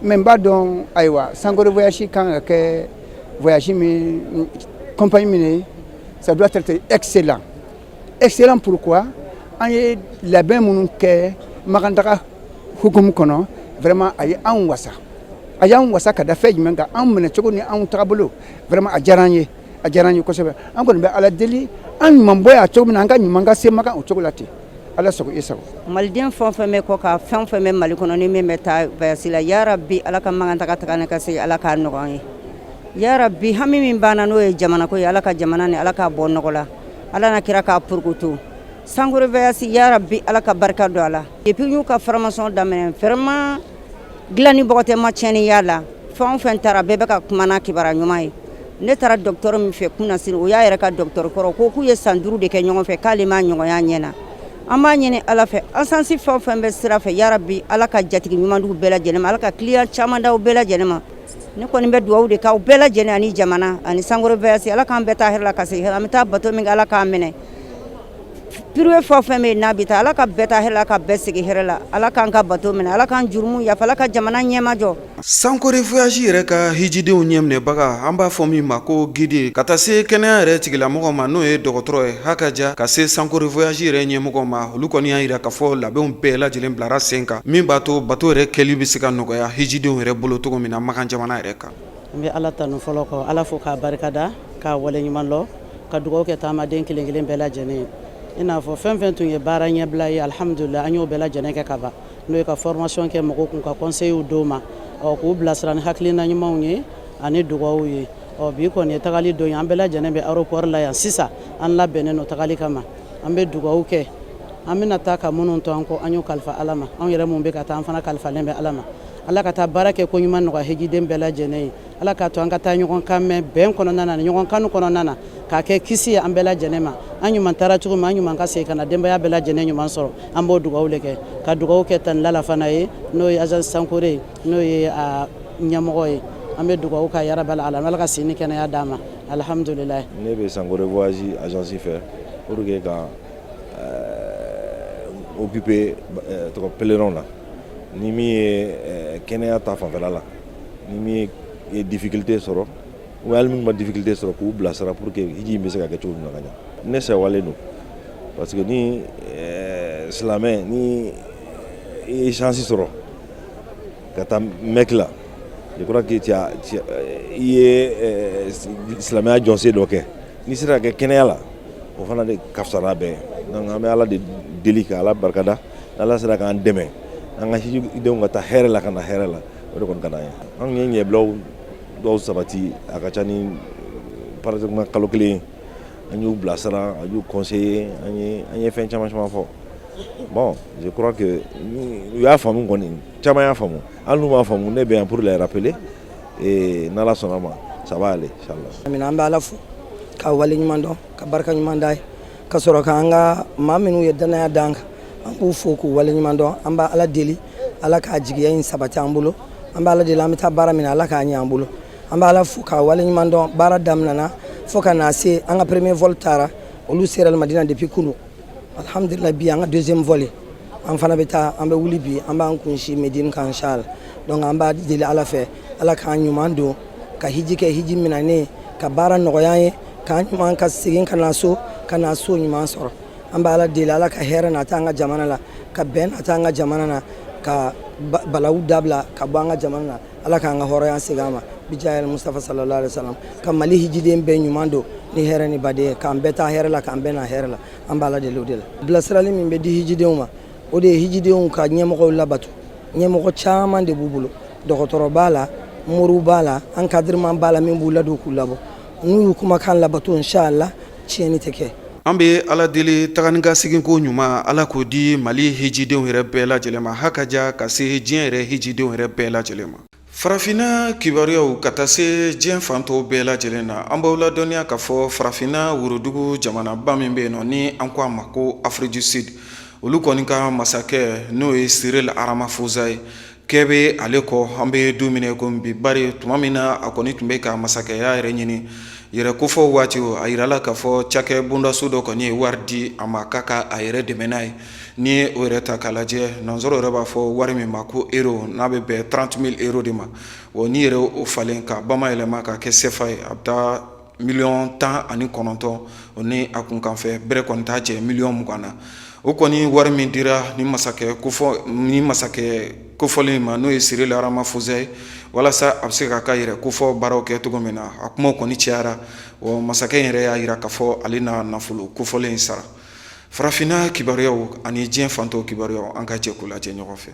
mais n b'a dɔn ayiwa Sankore Voyage kan ka kɛ voyage min compagnie min ye ça doit être excellent. Excellent pourquoi an ye labɛn minnu kɛ Magantaga hukumu kɔnɔ vraiment a ye anw wasa a y'anw wasa ka da fɛn jumɛn kan anw minɛ cogo ni anw tagabolo vraiment a diyara n ye kosɛbɛ an kɔni bɛ ala deli an ɲuman bɔ yan cogo min na an ka ɲuman ka se Magan o cogo la ten ala sago i sago. Maliden fɛn o fɛn bɛ kɔ ka fɛn o fɛn bɛ Mali kɔnɔ ni min bɛ taa voyage la yarabi ala ka Magantaga taga ni ka se ala k'a nɔgɔya ye yarabi hami min banna n'o ye jamana ko ye ala ka jamana ni ala k'a bɔ nɔgɔ la ala na kira k'a purkutu Sankore Voyage yarabi ala ka barika don a la depuis y'u ka formation daminɛ vraiment dilanni bɔgɔ tɛ ma tiɲɛni y'a la fɛn o fɛn taara bɛɛ bɛ ka kuma n'a kibaruya ɲuman ye ne taara docteur min fɛ kunasiri o y'a yɛrɛ ka docteur kɔrɔ ko k'u ye san 5 de kɛ ɲɔgɔn fɛ k'ale ma ɲɔgɔnya ɲɛna an b'a ɲini ala fɛ asansi fɛn o fɛn bɛ sira fɛ yarabi ala ka jatigi ɲuman d'u bɛɛ lajɛlen ma ala ka client caman d'aw bɛɛ lajɛlen ma ne kɔni bɛ dugawu de k'aw bɛɛ lajɛlen ani jamana ani Sankore Voyage ala k'an bɛɛ taa hɛrɛ la ka se hɛrɛ an bɛ taa bato min ala k'an minɛ piruwe fɛn o fɛn bɛ yen n'a bɛ taa ala ka bɛɛ taa hɛrɛ la ka bɛɛ segin hɛrɛ la ala k'an ka bato minɛ ala k'an jurumu yafa ala ka jamana ɲɛmajɔ. Sankore Voyage yɛrɛ ka hijidenw ɲɛminɛbaga an b'a fɔ min ma ko gide ka taa se kɛnɛya yɛrɛ tigilamɔgɔ ma n'o ye dɔgɔtɔrɔ ye hakaja ka se Sankore Voyage yɛrɛ ɲɛmɔgɔ ma olu kɔni y'a jira k'a fɔ labɛnw bɛɛ lajɛlen bilara sen kan min b'a to bato yɛrɛ kɛli bɛ se ka nɔgɔya hijidenw yɛrɛ bolo cogo min na Magan jamana yɛrɛ kan. N bɛ ala tanu fɔlɔ kɔ ala fo k'a barikada k'a wale ɲuman lɔ ka dugawu kɛ taamaden kelen kelen bɛɛ lajɛlen i n'a fɔ fɛn fɛn tun ye baara ɲɛbila ye alhamdulillah an y'o bɛɛ lajɛlen kɛ ka ban n'o ye ka formation kɛ mɔgɔw kun ka conseil d'o ma k'u bilasira ni hakilina ɲumanw ye ani dugawu ye bi kɔni ye tagali don ye an bɛɛ lajɛlen bɛ aéroport la yan sisan an labɛnnen no tagali kama an bɛ dugawu kɛ an bɛna taa ka minnu to an kɔ an y'o kalifa ala ma anw yɛrɛ mun bɛ ka taa an fana kalifalen bɛ ala ma ala ka taa baara kɛ ko ɲuman nɔgɔya hejiden bɛɛ lajɛlen ye ala k'a to an ka taa ɲɔgɔn kan mɛn bɛn kɔnɔna na ɲɔgɔn kanu kɔnɔna na k'a kɛ kisi ye an bɛɛ lajɛlen ma an ɲuman taara cogo min an ɲuman ka segin ka na denbaya bɛɛ lajɛlen ɲuman sɔrɔ an b'o dugawu de kɛ ka dugawu kɛ Tanilala fana ye n'o ye agence Sankore n'o ye ɲɛmɔgɔ ye an bɛ dugawu ka yarabal ala ala ka sini kɛnɛya d'a ma alhamdulillah. Ne bɛ Sankore Voyage agence fɛ pour que ka occuper tɔgɔ pèlerin na ni min ye kɛnɛya ta fanfɛla la ni min ye difficulté sɔrɔ ou hali minnu ma difficulté sɔrɔ k'u bilasira pour que hiji in bɛ se ka kɛ cogo min na ka ɲa ne sɛwalen don parce que ni silamɛ ni i ye chance sɔrɔ ka taa Mɛki la je crois que i ye silamɛya jɔnsen dɔ kɛ n'i sera ka kɛ kɛnɛya la o fana de ka fisa n'a bɛɛ ye donc an bɛ Ala de deli ka Ala barikada n'Ala sera k'an dɛmɛ an ka hijidenw ka taa hɛrɛ la ka na hɛrɛ la o de kɔni ka d'an ye an ye ɲɛbilaw dɔw sabati a ka ca ni par exemple kalo kelen an y'u bilasira an y'u conseiller an ye fɛn caman fɔ bon je crois que u y'a faamu kɔni caman y'a faamu hali n'u m'a faamu ne bɛ yan pour les rappeler et n'Ala sɔnna ma ça va aller inchallah. Amina an bɛ Ala fo ka wale ɲuman dɔn ka barika ɲuman da ye ka sɔrɔ k'an ka maa minnu ye danaya d'an kan an b'u fo k'u wale ɲuman dɔn an b'a Ala deli Ala k'a jigiya in sabati an bolo an b'a Ala deli an bɛ taa baara min na Ala k'a ɲɛ an bolo an b'a Ala fo ka wale ɲuman dɔn baara daminɛna fo ka na se an ka premier vol taara olu sera Madina depuis kunu alhamdulillah bi an ka deuxième vol an fana bɛ taa an bɛ wuli bi an b'an kunsi Medine kan inchallah donc an b'a deli Ala fɛ Ala k'an ɲuman don ka hiji kɛ hiji minɛnen ka baara nɔgɔya ye k'an ɲuman ka segin ka na so ɲuman sɔrɔ an b'a Ala deli Ala ka hɛrɛ nata an ka jamana la ka bɛn nata an ka jamana na ka balawu dabila ka bɔ an ka jamana na Ala k'an ka hɔrɔnya segin an ma bijayel Mustafa sallallahu alaihi wasallam ka Mali hijiden bɛɛ ɲuman don ni hɛrɛ ni baden k'an bɛɛ taa hɛrɛ la k'an bɛɛ na hɛrɛ la an b'a Ala deli o de la bilasirali min bɛ di hijidenw ma o de ye hijidenw ka ɲɛmɔgɔw labato ɲɛmɔgɔ caman de b'u bolo dɔgɔtɔrɔ b'a la moriw b'a la encadrement b'a la min b'u ladon k'u labɔ n'u y'u kumakan labato inchallah tiɲɛni tɛ kɛ. An bɛ Ala deli tagani ka segin ko ɲuman Ala k'o di Mali hijidenw yɛrɛ bɛɛ lajɛlen ma hakaja ka se diɲɛ yɛrɛ hijidenw yɛrɛ bɛɛ lajɛlen ma. Farafina kibaruyaw ka taa se diɲɛ fan tɔw bɛɛ lajɛlen na an b'aw ladɔnniya k'a fɔ Farafina worodugu jamanaba min bɛ yen nɔ ni an ko a ma ko Afrique du Sud olu kɔni ka masakɛ n'o ye Cyril Ramaphosa ye kɛ bɛ ale kɔ an bɛ don min ko bi bari tuma min na a kɔni tun bɛ ka masakɛya yɛrɛ ɲini yɛrɛ kofɔ waati a yirala k'a fɔ cakɛ bondaso dɔ kɔni ye wari di a ma k'a ka a yɛrɛ dɛmɛ n'a ye ni ye o yɛrɛ ta k'a lajɛ nanzaraw yɛrɛ b'a fɔ wari min ma ko euro n'a bɛ bɛn 30,000 euros de ma wa ni yɛrɛ o falen ka bamayɛlɛma ka kɛ CFA ye a bɛ taa $19 o ni a kun kanfɛ bɛrɛ kɔni t'a jɛ $20 na o kɔni wari min dira ni masakɛ kofɔlen ma n'o ye Cyril Ramaphosa ye walasa a bɛ se k'a ka yɛrɛ kofɔ baaraw kɛ cogo min na a kumaw kɔni cayara wa masakɛ yɛrɛ y'a yira k'a fɔ ale na nafolo kofɔlen in sara Farafina kibaruyaw ani diɲɛ fantɔw kibaruyaw an ka jɛ k'u lajɛ ɲɔgɔn fɛ.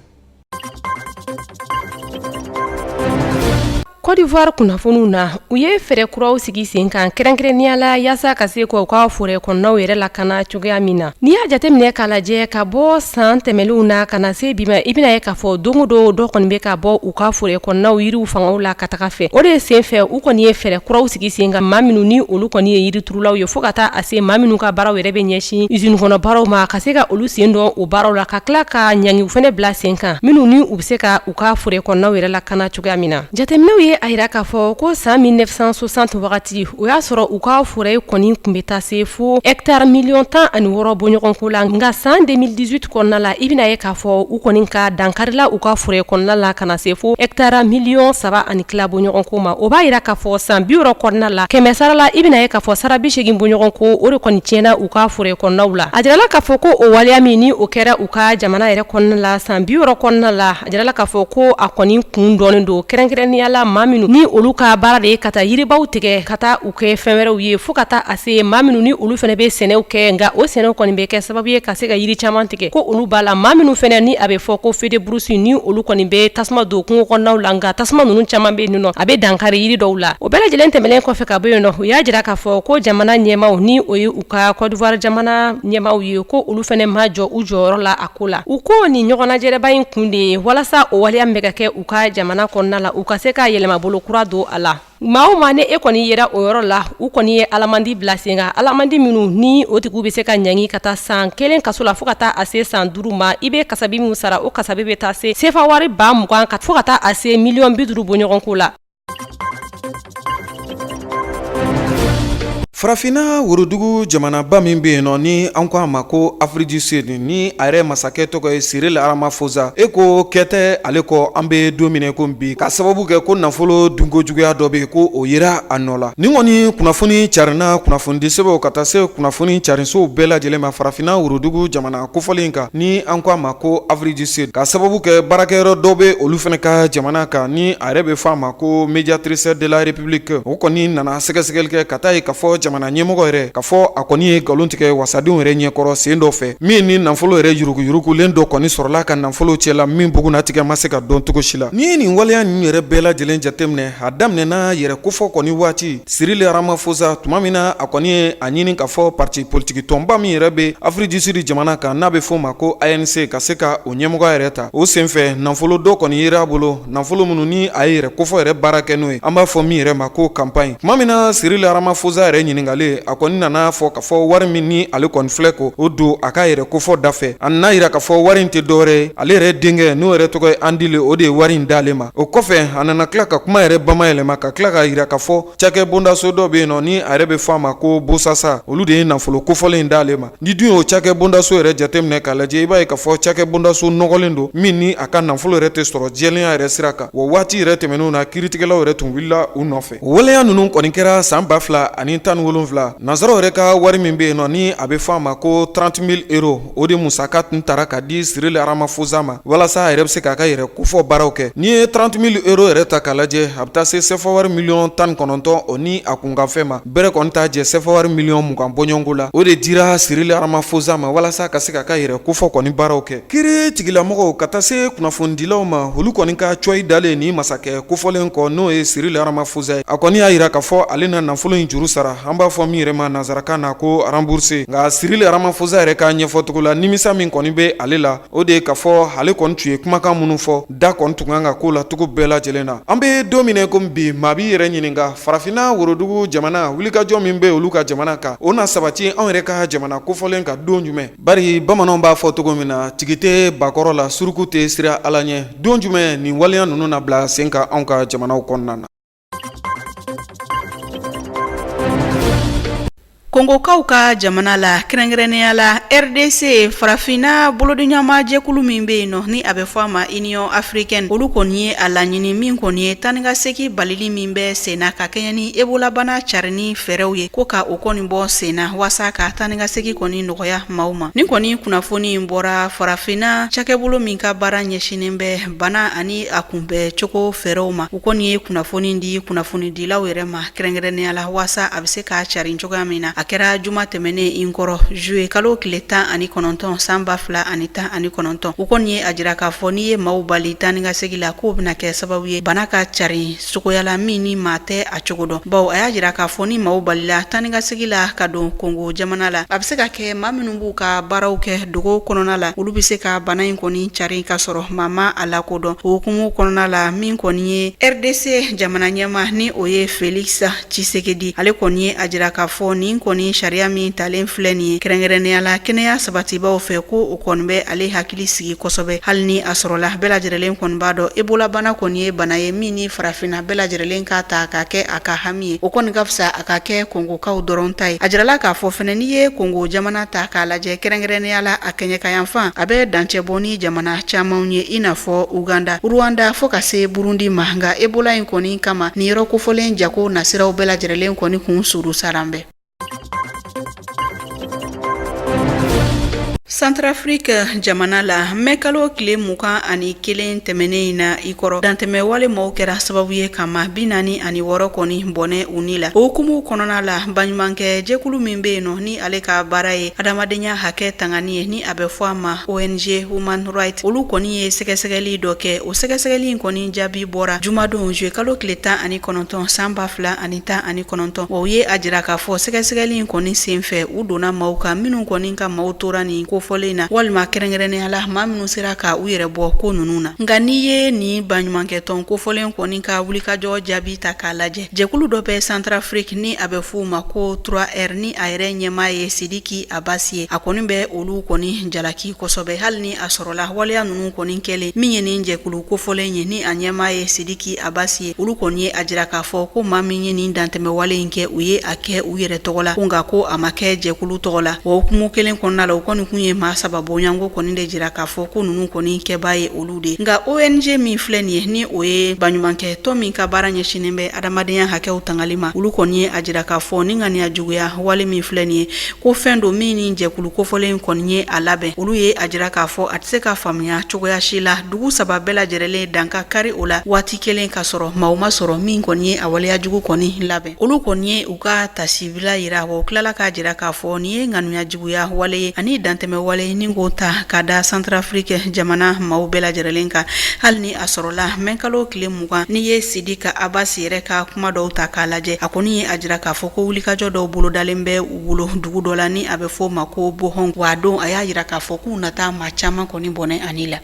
Côte d'Ivoire kunnafoniw na u ye fɛɛrɛ kuraw sigi sen kan kɛrɛnkɛrɛnnenya la yaasa ka se k'u ka forêt kɔnɔnaw yɛrɛ lakana cogoya min na n'i y'a jateminɛ k'a lajɛ ka bɔ san tɛmɛlenw na ka na se bi ma i bɛna ye k'a fɔ don o don dɔ kɔni bɛ ka bɔ u ka forêt kɔnɔnaw yiriw fangaw la ka taga fɛ o de ye sen fɛ u kɔni ye fɛɛrɛ kuraw sigi sen kan maa minnu ni olu kɔni ye yiriturulaw ye fo ka taa a se maa minnu ka baaraw yɛrɛ bɛ ɲɛsin usine kɔnɔ baaraw ma ka se ka olu sen dɔn o baaraw la ka tila ka ɲangiw fɛnɛ bila sen kan minnu ni u bɛ se ka u ka forêt kɔnɔnaw yɛrɛ lakana cogoya min na jateminɛw ye a yira k'a fɔ ko san 1960 wagati o y'a sɔrɔ u ka forêt kɔni kun bɛ taa se fo hectare 16 bɔɲɔgɔn ko la nka san 2018 kɔnɔna la i bɛna ye k'a fɔ u kɔni ka dankarila u ka forêt kɔnɔna la ka na se fo hectare 3 bɔɲɔgɔn ko ma o b'a yira k'a fɔ san 60 kɔnɔna la kɛmɛ sara la i bɛna ye k'a fɔ sara 80 bɔɲɔgɔn ko o de kɔni tiɲɛna u ka forêt kɔnɔnaw la a jirala k'a fɔ ko o waleya min ni o kɛra u ka jamana yɛrɛ kɔnɔna la san 60 kɔnɔna la a jirala k'a fɔ ko a kɔni kun dɔɔnin don kɛrɛnkɛrɛnnenya la maa minnu ni olu ka baara de ye ka taa yiribaw tigɛ ka taa u kɛ fɛn wɛrɛw ye fo ka taa a se maa minnu ni olu fɛnɛ bɛ sɛnɛw kɛ nka o sɛnɛw kɔni bɛ kɛ sababu ye ka se ka yiri caman tigɛ ko olu b'a la maa minnu fɛnɛ ni a bɛ fɔ ko feu de brousse ni olu kɔni bɛ tasuma don kungo kɔnɔnaw la nka tasuma ninnu caman bɛ yen nɔ a bɛ dankari yiri dɔw la o bɛɛ lajɛlen tɛmɛlen kɔfɛ ka bɔ yen nɔ u y'a jira k'a fɔ ko jamana ɲɛmaw ni o ye u ka Côte d'Ivoire jamana ɲɛmaw ye ko olu fɛnɛ ma jɔ u jɔyɔrɔ la a ko la u ko ni ɲɔgɔnnajɛrɛba in kun de ye walasa o waleya min bɛ ka kɛ u ka jamana kɔnɔna la u ka se ka yɛlɛma bolo kura don a la maa o maa ne e kɔni yera o yɔrɔ la u kɔni ye alamandi bila sen kan alamandi minnu ni o tigiw bɛ se ka ɲangi ka taa san 1 kaso la fo ka taa a se san 5 ma i bɛ kasabi min sara o kasabi bɛ taa se sefa wari 20,000 fo ka taa a se $50,000 bɔɲɔgɔn ko la Farafina worodugu jamanaba min be yen nɔ ni an ko a ma ko Afrique du Sud ni a yɛrɛ masakɛ tɔgɔ ye Cyril Ramaphosa e ko kɛtɛ ale kɔ an be don minɛ ko bi ka sababu kɛ ko nafolo dunko juguya dɔ be ko o yera a nɔ la ni kɔni kunnafoni carina kunnafoni sɛbɛw ka taa se kunnafoni carinsow bɛɛ lajɛlen ma farafina worodugu jamana kofɔlen kan ni an ko a ma ko Afrique du Sud ka sababu kɛ baarakɛyɔrɔ dɔ be olu fɛnɛ ka jamana kan ni a yɛrɛ be fɔ a ma ko médiatrice de la République o kɔni nana sɛgɛsɛgɛli kɛ ka taa ye ka fɔ jamana ɲɛmɔgɔ yɛrɛ ka fɔ a kɔni ye galon tigɛ wasadenw yɛrɛ ɲɛkɔrɔ sen dɔ fɛ min ni nafolo yɛrɛ yuruguyurugulen dɔ kɔni sɔrɔla ka nafolo cɛla min bugunatigɛ ma se ka dɔn cogo si la ni ye nin waleya ninnu yɛrɛ bɛɛ lajɛlen jateminɛ a daminɛna yɛrɛ kofɔ kɔni waati Cyril Ramaphosa tuma min na a kɔni ye a ɲini ka fɔ parti politique tɔnba min yɛrɛ be Afrique du Sud jamana kan n'a be fɔ ma ko ANC ka se ka o ɲɛmɔgɔ yɛrɛ ta o senfɛ nafolo dɔ kɔni yera a bolo nafolo minnu ni a ye yɛrɛ kofɔ yɛrɛ baara kɛ n'o ye an b'a fɔ min yɛrɛ ma ko campagne tuma min na Cyril Ramaphosa yɛrɛ ɲiningale a kɔni nana fɔ ka fɔ wari min ni ale kɔni filɛ ko o don a ka yɛrɛ kofɔ dafɛ a nana yira ka fɔ wari in tɛ dɔwɛrɛ ale yɛrɛ denkɛ n'o yɛrɛ tɔgɔ ye Andile o de ye wari in d'ale ma o kɔfɛ a nana tila ka kuma yɛrɛ bamayɛlɛma ka tila ka yira ka fɔ cakɛ bondaso dɔ be yen nɔ ni a yɛrɛ be fɔ a ma ko Bosasa olu de ye nafolo kofɔlen in d'ale ma ni dun y'o cakɛ bondaso yɛrɛ jateminɛ k'a lajɛ i b'a ye ka fɔ cakɛ bondaso nɔgɔlen don min ni a ka nafolo yɛrɛ tɛ sɔrɔ jɛlenya yɛrɛ sira kan wa waati yɛrɛ tɛmɛnenw na kiiritigɛlaw yɛrɛ tun wulila u nɔfɛ o waleya ninnu kɔni kɛra san 2017 nazaraw yɛrɛ ka wari min be yen nɔ ni a be fɔ a ma ko 30 000 euros o de musaka tun tara ka di Cyril Ramaphosa ma walasa a yɛrɛ be se k'a ka yɛrɛ kofɔ baaraw kɛ ni ye 30 000 euros yɛrɛ ta k'a lajɛ a be taa se sɛfɔ wari miliyɔn 19 o ni a kunkanfɛn ma bɛrɛ kɔni t'a jɛ sɛfɔ wari miliyɔn 20 bɔɲɔngo la o de dira Cyril Ramaphosa ma walasa ka se k'a ka yɛrɛ kofɔ kɔni baaraw kɛ kiiri tigilamɔgɔw ka taa se kunnafonidilaw ma olu kɔni ka coyi dalen ni masakɛ kofɔlen kɔ n'o ye Cyril Ramaphosa ye a kɔni y'a yira k'a fɔ ale na nafolo in juru sara an b'a fɔ min yɛrɛ ma nazarakan na ko rembourser nka Cyril Ramaphosa yɛrɛ ka ɲɛfɔcogo la nimisa min kɔni be ale la o de ye k'a fɔ ale kɔni tun ye kumakan minnu fɔ da kɔni tun kan ka k'o la cogo bɛɛ lajɛlen na an be don minɛ komi bi maa b'i yɛrɛ ɲininka farafina worodugu jamana wulikajɔ min be olu ka jamana kan o na sabati anw yɛrɛ ka jamana kofɔlen ka don jumɛn bari bamananw b'a fɔ cogo min na tigi tɛ bakɔrɔ la suruku tɛ sira ala ɲɛ don jumɛn nin waleya ninnu na bila sen ka anw ka jamanaw kɔnɔna na Kongokaw ka jamana la kɛrɛnkɛrɛnnenya la RDC farafina bolodiɲama jɛkulu min be yen nɔ ni a bɛ fɔ a ma Union Africaine olu kɔni ye a laɲini min kɔni ye tanikasegi balili min bɛ senna ka kɛɲɛ ni ebolabana carini fɛɛrɛw ye ko ka o kɔni bɔ senna wasa ka tanikasegi kɔni nɔgɔya maaw ma ni kɔni kunnafoni bɔra farafina cakɛbolo min ka baara ɲɛsinen bɛ bana ani a kunbɛ cogo fɛɛrɛw ma u kɔni ye kunnafoni di kunnafonidilaw yɛrɛ ma kɛrɛnkɛrɛnnenya la wasa a bɛ se ka carin cogoya min na a kɛra juma tɛmɛnen in kɔrɔ juillet kalo tile 19 san 2019 u kɔni ye a jira k'a fɔ n'i ye maaw bali tanikasegi la k'o bɛna kɛ sababu ye bana ka cari sogoya la min ni maa tɛ a cogo dɔn bawo a y'a jira k'a fɔ ni maaw balila tanikasegi la ka don Kongo jamana la a bɛ se ka kɛ maa minnu b'u ka baaraw kɛ dogo kɔnɔna la olu bɛ se ka bana in kɔni cari ka sɔrɔ maa ma a lakodɔn o hukumu kɔnɔna la min kɔni ye RDC jamana ɲɛma ni o ye Félix Tshisekedi ale kɔni ye a jira k'a fɔ nin kɔni sariya min talen filɛ nin ye kɛrɛnkɛrɛnnenya la kɛnɛya sabatibaw fɛ ko o kɔni bɛ ale hakili sigi kosɛbɛ hali ni a sɔrɔla bɛɛ lajɛlen kɔni b'a dɔn ebolabana kɔni ye bana ye min ni farafina bɛɛ lajɛlen ka ta k'a kɛ a ka hami ye o kɔni ka fisa a ka kɛ kongokaw dɔrɔn ta ye a jirala k'a fɔ fɛnɛ n'i ye kongo jamana ta k'a lajɛ kɛrɛnkɛrɛnnenya la a kɛɲɛ ka yan fan a bɛ dancɛ bɔ ni jamana camanw ye i n'a fɔ Uganda Rwanda fo ka se Burundi ma nka ebola in kɔni kama ni yɔrɔ kofɔlen jako nasiraw bɛɛ lajɛlen kɔni kun suru saran bɛ Centrafrique jamana la mekalo kile 21 tɛmɛnen in na i kɔrɔ dantɛmɛ wale mɔgɔw kɛra sababu ye kama 46 kɔni bɔnɛ uni la o hukumu kɔnɔna la baɲumankɛ jɛkulu min be yen nɔ ni ale ka baara ye adamadenya hakɛ tangani ye ni a bɛ fɔ a ma ONG Human Rights olu kɔni ye sɛgɛsɛgɛli dɔ kɛ o sɛgɛsɛgɛli in kɔni jaabi bɔra jumadon juillet kalo tile 19 san 2019 wa u ye a jira k'a fɔ sɛgɛsɛgɛli in kɔni senfɛ u donna maaw kan minnu kɔni ka maaw tora nin ko kofɔlen na walima kɛrɛnkɛrɛnnenya la maa minnu sera ka u yɛrɛ bɔ ko nunu na. Nka n'i ye nin baɲumankɛ tɔn kofɔlen kɔni ka wulikajɔ jaabi ta k'a lajɛ, jɛkulu dɔ bɛ Centrafrique ni a bɛ fɔ o ma ko 3R ni a yɛrɛ ɲɛmaa ye Sidiki Abasi ye. A kɔni bɛ olu kɔni jalaki kosɛbɛ, hali ni a sɔrɔla waleya ninnu kɔni kɛlen min ye nin jɛkulu kofɔlen ye ni a ɲɛmaa ye Sidiki Abasi ye. Olu kɔni ye a jira k'a fɔ ko maa min ye nin dantɛmɛ wale in kɛ u ye a kɛ u yɛrɛ tɔgɔ la, ko nka ko a ma kɛ jɛkulu tɔgɔ la. Wa hukumu kelen kɔnɔna la u kɔni kun ye maa saba bonyanko kɔni de jira k'a fɔ ko ninnu kɔni kɛbaa ye olu de. Nka ONG min filɛ nin ye ni o ye baɲumankɛ tɔn min ka baara ɲɛsinen bɛ adamadenya hakɛw tangali ma, olu kɔni ye a jira k'a fɔ ni ŋaniya juguya wale min filɛ nin ye ko fɛn do min ni jɛkulu kofɔlen kɔni ye a labɛn. Olu ye a jira k'a fɔ a tɛ se ka faamuya cogoya si la dugu saba bɛɛ lajɛlen danka kari o la waati kelen ka sɔrɔ maa ma sɔrɔ min kɔni ye a waleya jugu kɔni labɛn. Olu kɔni ye u ka tasibila yira wa u tilala k'a jira k'a fɔ ni ye ŋaniya juguya wale ye ani dantɛmɛ wale ni k'o ta ka da Centrafrique jamana maaw bɛɛ lajɛlen kan. Hali ni a sɔrɔla mɛnkalo tile 20 ni ye Sidiki Abasi yɛrɛ ka kuma dɔw ta k'a lajɛ, a kɔni ye a jira k'a fɔ ko wulikajɔ dɔw bolodalen bɛ u bolo dugu dɔ la ni a bɛ fɔ o ma ko Bohong. Wa don a y'a jira k'a fɔ k'u nata maa caman kɔni bɔnɛ ani la.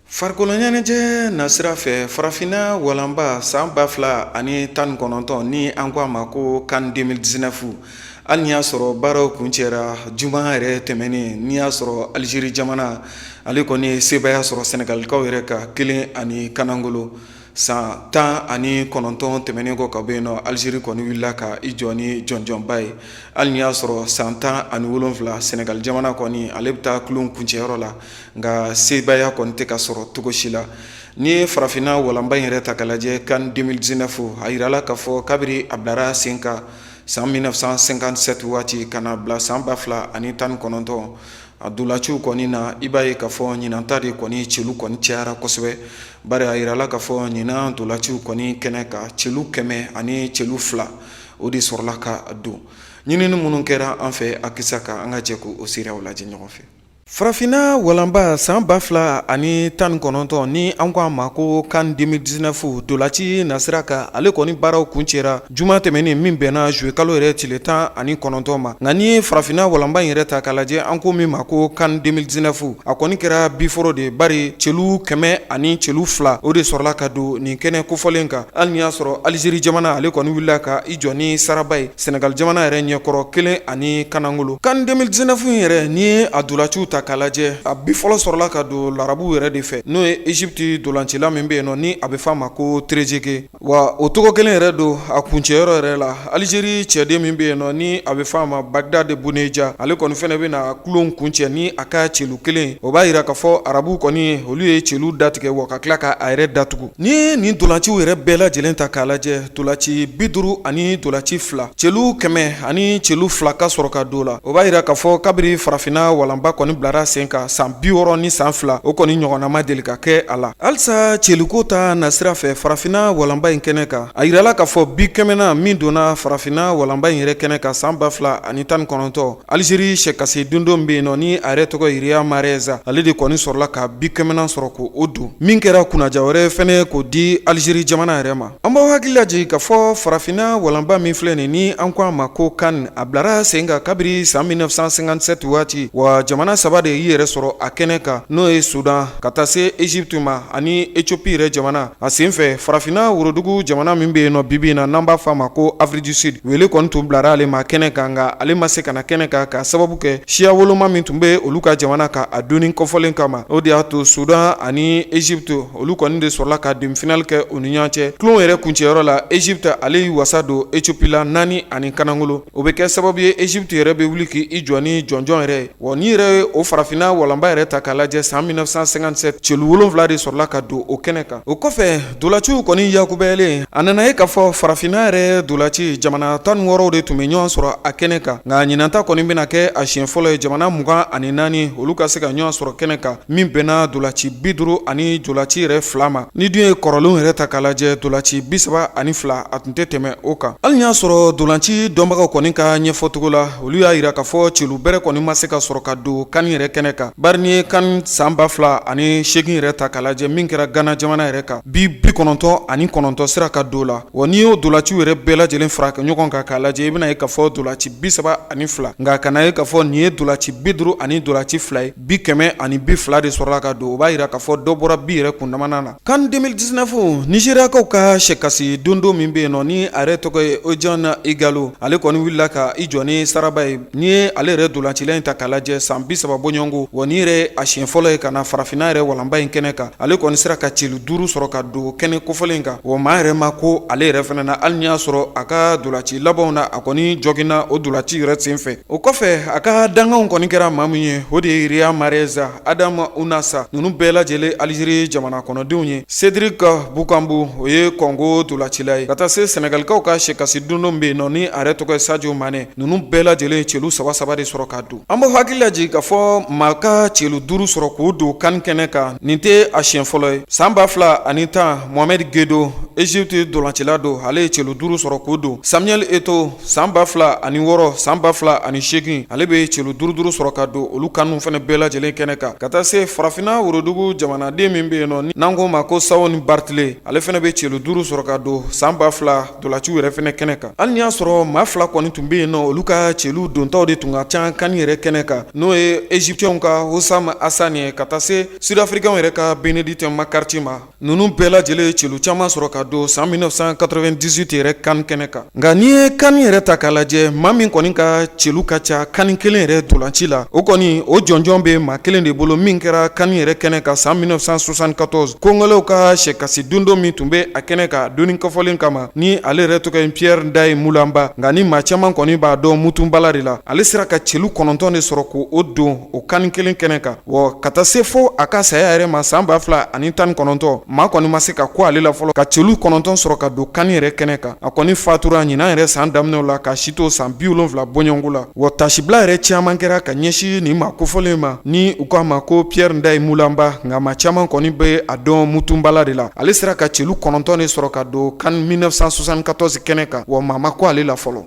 Farikolo ɲɛnajɛ nasira fɛ farafinna walanba san 2019 ni an ko a ma ko CAN 2019 hali ni y'a sɔrɔ baaraw kuncɛra juma yɛrɛ tɛmɛnen ni y'a sɔrɔ Algérie jamana ale kɔni sebaya sɔrɔ Sénégalikaw yɛrɛ ka 1 ani kanangolo san 19 tɛmɛnen kɔ ka bɔ yen nɔ Algérie kɔni wulila ka i jɔ ni jɔnjɔnba ye. Hali ni y'a sɔrɔ san 17 Sénégal jamana kɔni ale bɛ taa kulon kuncɛyɔrɔ la nka sebaya kɔni tɛ ka sɔrɔ cogo si la. Ni ye farafinna walanba in yɛrɛ ta ka lajɛ CAN 2019 a yirala k'a fɔ kabiri a bilara sen kan san 1957 waati ka na bila san 2019 a dolaciw kɔni na i b'a ye k'a fɔ ɲinanta de kɔni celu kɔni cayara kosɛbɛ. Bari a yirala k'a fɔ ɲinan dolaciw kɔni kɛnɛ ka celu 100 ani celu 2 o de sɔrɔla ka don. Ɲinini minnu kɛra an fɛ a kisa ka an ka jɛ k'o seerew lajɛ ɲɔgɔn fɛ. Farafinna walanba san 2019 ni an ko a ma ko CAN 2019 dolaci nasira kan ale kɔni baaraw kuncɛra juma tɛmɛnen min bɛnna juillet kalo yɛrɛ tile 19 ma. Nka ni farafinna walanba in yɛrɛ ta k'a lajɛ an ko min ma ko CAN 2019 a kɔni kɛra biforo de bari celu 100 ani celu 2 o de sɔrɔla ka don nin kɛnɛ kofɔlen kan. Hali ni y'a sɔrɔ Algérie jamana ale kɔni wulila ka i jɔ ni saraba ye Sénégal jamana yɛrɛ ɲɛkɔrɔ 1 ani kanangolo. CAN 2019 yɛrɛ ni ye a dolaciw ta k'a lajɛ a bi fɔlɔ sɔrɔla ka don larabu yɛrɛ de fɛ n'o ye Egypte dolancila min bɛ yen nɔ ni a bɛ f'a ma ko Trezeguet. Wa o tɔgɔ kelen yɛrɛ don a kuncɛyɔrɔ yɛrɛ la Algérie cɛden min bɛ yen nɔ ni a bɛ f'a ma Bagdad Bounedjah ale kɔni fɛnɛ bɛ na kulon kuncɛ ni a ka celu kelen. O b'a yira k'a fɔ arabu kɔni olu ye celu datigɛ wa ka tila ka a yɛrɛ datugu. Ni ye nin dolanciw yɛrɛ bɛɛ lajɛlen ta k'a lajɛ dolaci 50 ani dolaci 2 celu 100 ani celu 2 ka sɔrɔ ka don la. O b'a yira k'a fɔ kabiri farafinna walanba kɔni bilara sen kan san 60 ni san 2 o kɔni ɲɔgɔnna ma deli ka kɛ a la. Halisa celuko ta nasira fɛ farafinna walanba in kɛnɛ kan a yirala k'a fɔ bi kɛmɛna min donna farafinna walanba in yɛrɛ kɛnɛ kan san 2019 Algérie sɛkasi dundo bɛ yen nɔ ni a yɛrɛ tɔgɔ Yiriya Mareza ale de kɔni sɔrɔla ka bi kɛmɛna sɔrɔ k'o don min kɛra kunnaja wɛrɛ fɛnɛ k'o di Algérie jamana yɛrɛ ma. An b'aw hakili lajigin k'a fɔ farafinna walanba min filɛ nin ni an ko a ma ko CAN a bilara sen kan kabiri san 1957 waati wa jamana saba de y'i yɛrɛ sɔrɔ a kɛnɛ kan n'o ye Sudan ka taa se Egypte ma ani Éthiopie yɛrɛ jamana. A sen fɛ farafinna worodugu jamana min bɛ yen nɔ bibi in na n'an b'a f'a ma ko Afrique du Sud wele kɔni tun bilara ale ma kɛnɛ kan nka ale ma se ka na kɛnɛ kan ka sababu kɛ siya woloma min tun bɛ olu ka jamana kan a donni kɔfɔlen kama. O de y'a to Sudan ani Egypte olu kɔni de sɔrɔla ka demi-finale kɛ u ni ɲɔgɔn cɛ. Kulon yɛrɛ kuncɛyɔrɔ la Egypte ale y'i wasa don Éthiopie la 4 ani kanangolo. O bɛ kɛ sababu ye Egypte yɛrɛ bɛ wuli k'i jɔ ni jɔnjɔn yɛrɛ ye. Wa ni yɛrɛ ye o farafinna walanba yɛrɛ ta k'a lajɛ san 1957 celu 7 de sɔrɔla ka don o kɛnɛ kan. O kɔfɛ dolaciw kɔni yakubɛlen a nana ye k'a fɔ farafinna yɛrɛ dolaci jamana 16 de tun bɛ ɲɔgɔn sɔrɔ a kɛnɛ kan. Nka ɲinanta kɔni bɛna kɛ a siɲɛ fɔlɔ ye jamana 24 olu ka se ka ɲɔgɔn sɔrɔ kɛnɛ kan min bɛnna dolaci 50 ani dolaci yɛrɛ 2 ma. Ni dun ye kɔrɔlenw yɛrɛ ta k'a lajɛ dolaci 32 a tun tɛ tɛmɛ o kan. Hali y'a sɔrɔ dolanci dɔnbagaw kɔni ka ɲɛfɔcogo la olu y'a yira k'a fɔ celu bɛrɛ kɔni ma se ka sɔrɔ ka don CAN yɛrɛ kɛnɛ kan bari ni ye kan san 2008 yɛrɛ ta k'a lajɛ min kɛra Gana jamana yɛrɛ kan bi 99 sira ka don la wa n'i y'o dolaciw yɛrɛ bɛɛ lajɛlen fara ɲɔgɔn kan k'a lajɛ i bɛna ye k'a fɔ dolaci 32 nka kana ye k'a fɔ nin ye dolaci 50 ani dolaci 2 ye 102 de sɔrɔla ka don o b'a yira k'a fɔ dɔ bɔra bi yɛrɛ kundamana na kan 2019 nigeriakaw ka sɛkasi dondo min bɛ yen nɔ ni a yɛrɛ tɔgɔ ye Odion Igalo ale kɔni wulila ka i jɔ ni saraba ye ni ye ale yɛrɛ dolancila in ta k'a lajɛ san 30 bɔɲɔgɔnko wa ni yɛrɛ a siɲɛ fɔlɔ ye ka na farafina yɛrɛ walanba in kɛnɛ kan ale kɔni sera ka celu 5 sɔrɔ ka don kɛnɛ kofɔlen kan wa maa yɛrɛ ma ko ale yɛrɛ fana na hali ni y'a sɔrɔ a ka dolaci labanw na a kɔni jɔgina o dolaci yɛrɛ senfɛ o kɔfɛ a ka danganw kɔni kɛra maa min ye o de ye Ria Mareza Adam Unasa ninnu bɛɛ lajɛlen Algérie jamana kɔnɔdenw ye Cédric Bukambu o ye Congo dolacila ye ka taa se Sénégalikaw ka sɛkasi dondo bɛ yen nɔ ni a yɛrɛ tɔgɔ ye Sadio Mané ninnu bɛɛ lajɛlen celu 3 de sɔrɔ ka don an bɛ hakili lajigin k'a fɔ maa ka celu 5 sɔrɔ k'o don kan kɛnɛ kan nin tɛ a siɲɛ fɔlɔ ye san 2010 Mohamed Guedo Egypte dolancila don ale ye celu 5 sɔrɔ k'o don Samuel Eto'o san 2006 san 2008 ale bɛ celu 5 sɔrɔ ka don olu kanu fana bɛɛ lajɛlen kɛnɛ kan ka taa se farafina worodugu jamanaden min bɛ yen nɔ n'an ko ma ko Sawoni Bartile ale fana bɛ celu 5 sɔrɔ ka don san 2000 dolaciw yɛrɛ fana kɛnɛ kan hali ni y'a sɔrɔ maa 2 kɔni tun bɛ yen nɔ olu ka celu dontaw de tun ka ca kan yɛrɛ kɛnɛ kan n'o ye Egyptiens ka Hossam Hassani ye ka taa se Sud-Africains yɛrɛ ka Benedict McCarthy ma ninnu bɛɛ lajɛlen ye celu caman sɔrɔ ka don san 1998 yɛrɛ kan kɛnɛ kan nka n'i ye kan yɛrɛ ta k'a lajɛ maa min kɔni ka celu ka ca kan kelen yɛrɛ dolanci la o kɔni o jɔnjɔn bɛ maa kelen de bolo min kɛra kan yɛrɛ kɛnɛ kan san 1974 kongolɛw ka sɛkasi dondo min tun bɛ a kɛnɛ kan donni kɔfɔlen kama ni ale yɛrɛ tɔgɔ ye Pierre Ndaye Mulamba nka ni maa caman kɔni b'a dɔn mutunbala de la ale sera ka celu 9 de sɔrɔ k'o don o kan kelen kɛnɛ kan wa ka taa se fo a ka saya yɛrɛ ma san 2019 maa kɔni ma se ka ko ale la fɔlɔ ka celu 9 sɔrɔ ka don kan yɛrɛ kɛnɛ kan a kɔni fatura ɲinan yɛrɛ san daminɛw la ka si to san 70 bɔɲɔgɔnko la wa tasibila yɛrɛ caman kɛra ka ɲɛsin nin maa kofɔlen ma ni u k'a ma ko Pierre Ndaye Mulamba nka maa caman kɔni bɛ a dɔn mutunbala de la ale sera ka celu 9 de sɔrɔ ka don kan 1974 kɛnɛ kan wa maa ma ko ale la fɔlɔ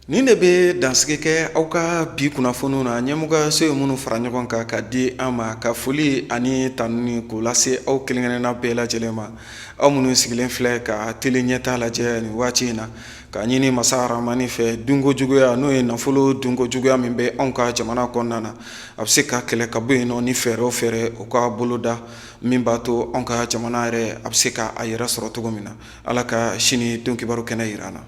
nin de bɛ dansigi kɛ aw ka bi kunnafoniw na ɲɛmɔgɔso ye minnu fara ɲɔgɔn kan ka di an ma ka foli ani tanuni k'o lase aw kelen-kelenna bɛɛ lajɛlen ma aw minnu sigilen filɛ ka tele ɲɛta lajɛ nin waati in na ka ɲini masa Rahamani fɛ dunko juguya n'o ye nafolo dunko juguya min bɛ anw ka jamana kɔnɔna na a bɛ se ka kɛlɛ ka bɔ yen nɔ ni fɛɛrɛ o fɛɛrɛ o ka boloda min b'a to anw ka jamana yɛrɛ a bɛ se ka a yɛrɛ sɔrɔ cogo min na ala ka sini don kibaru kɛnɛ yira an na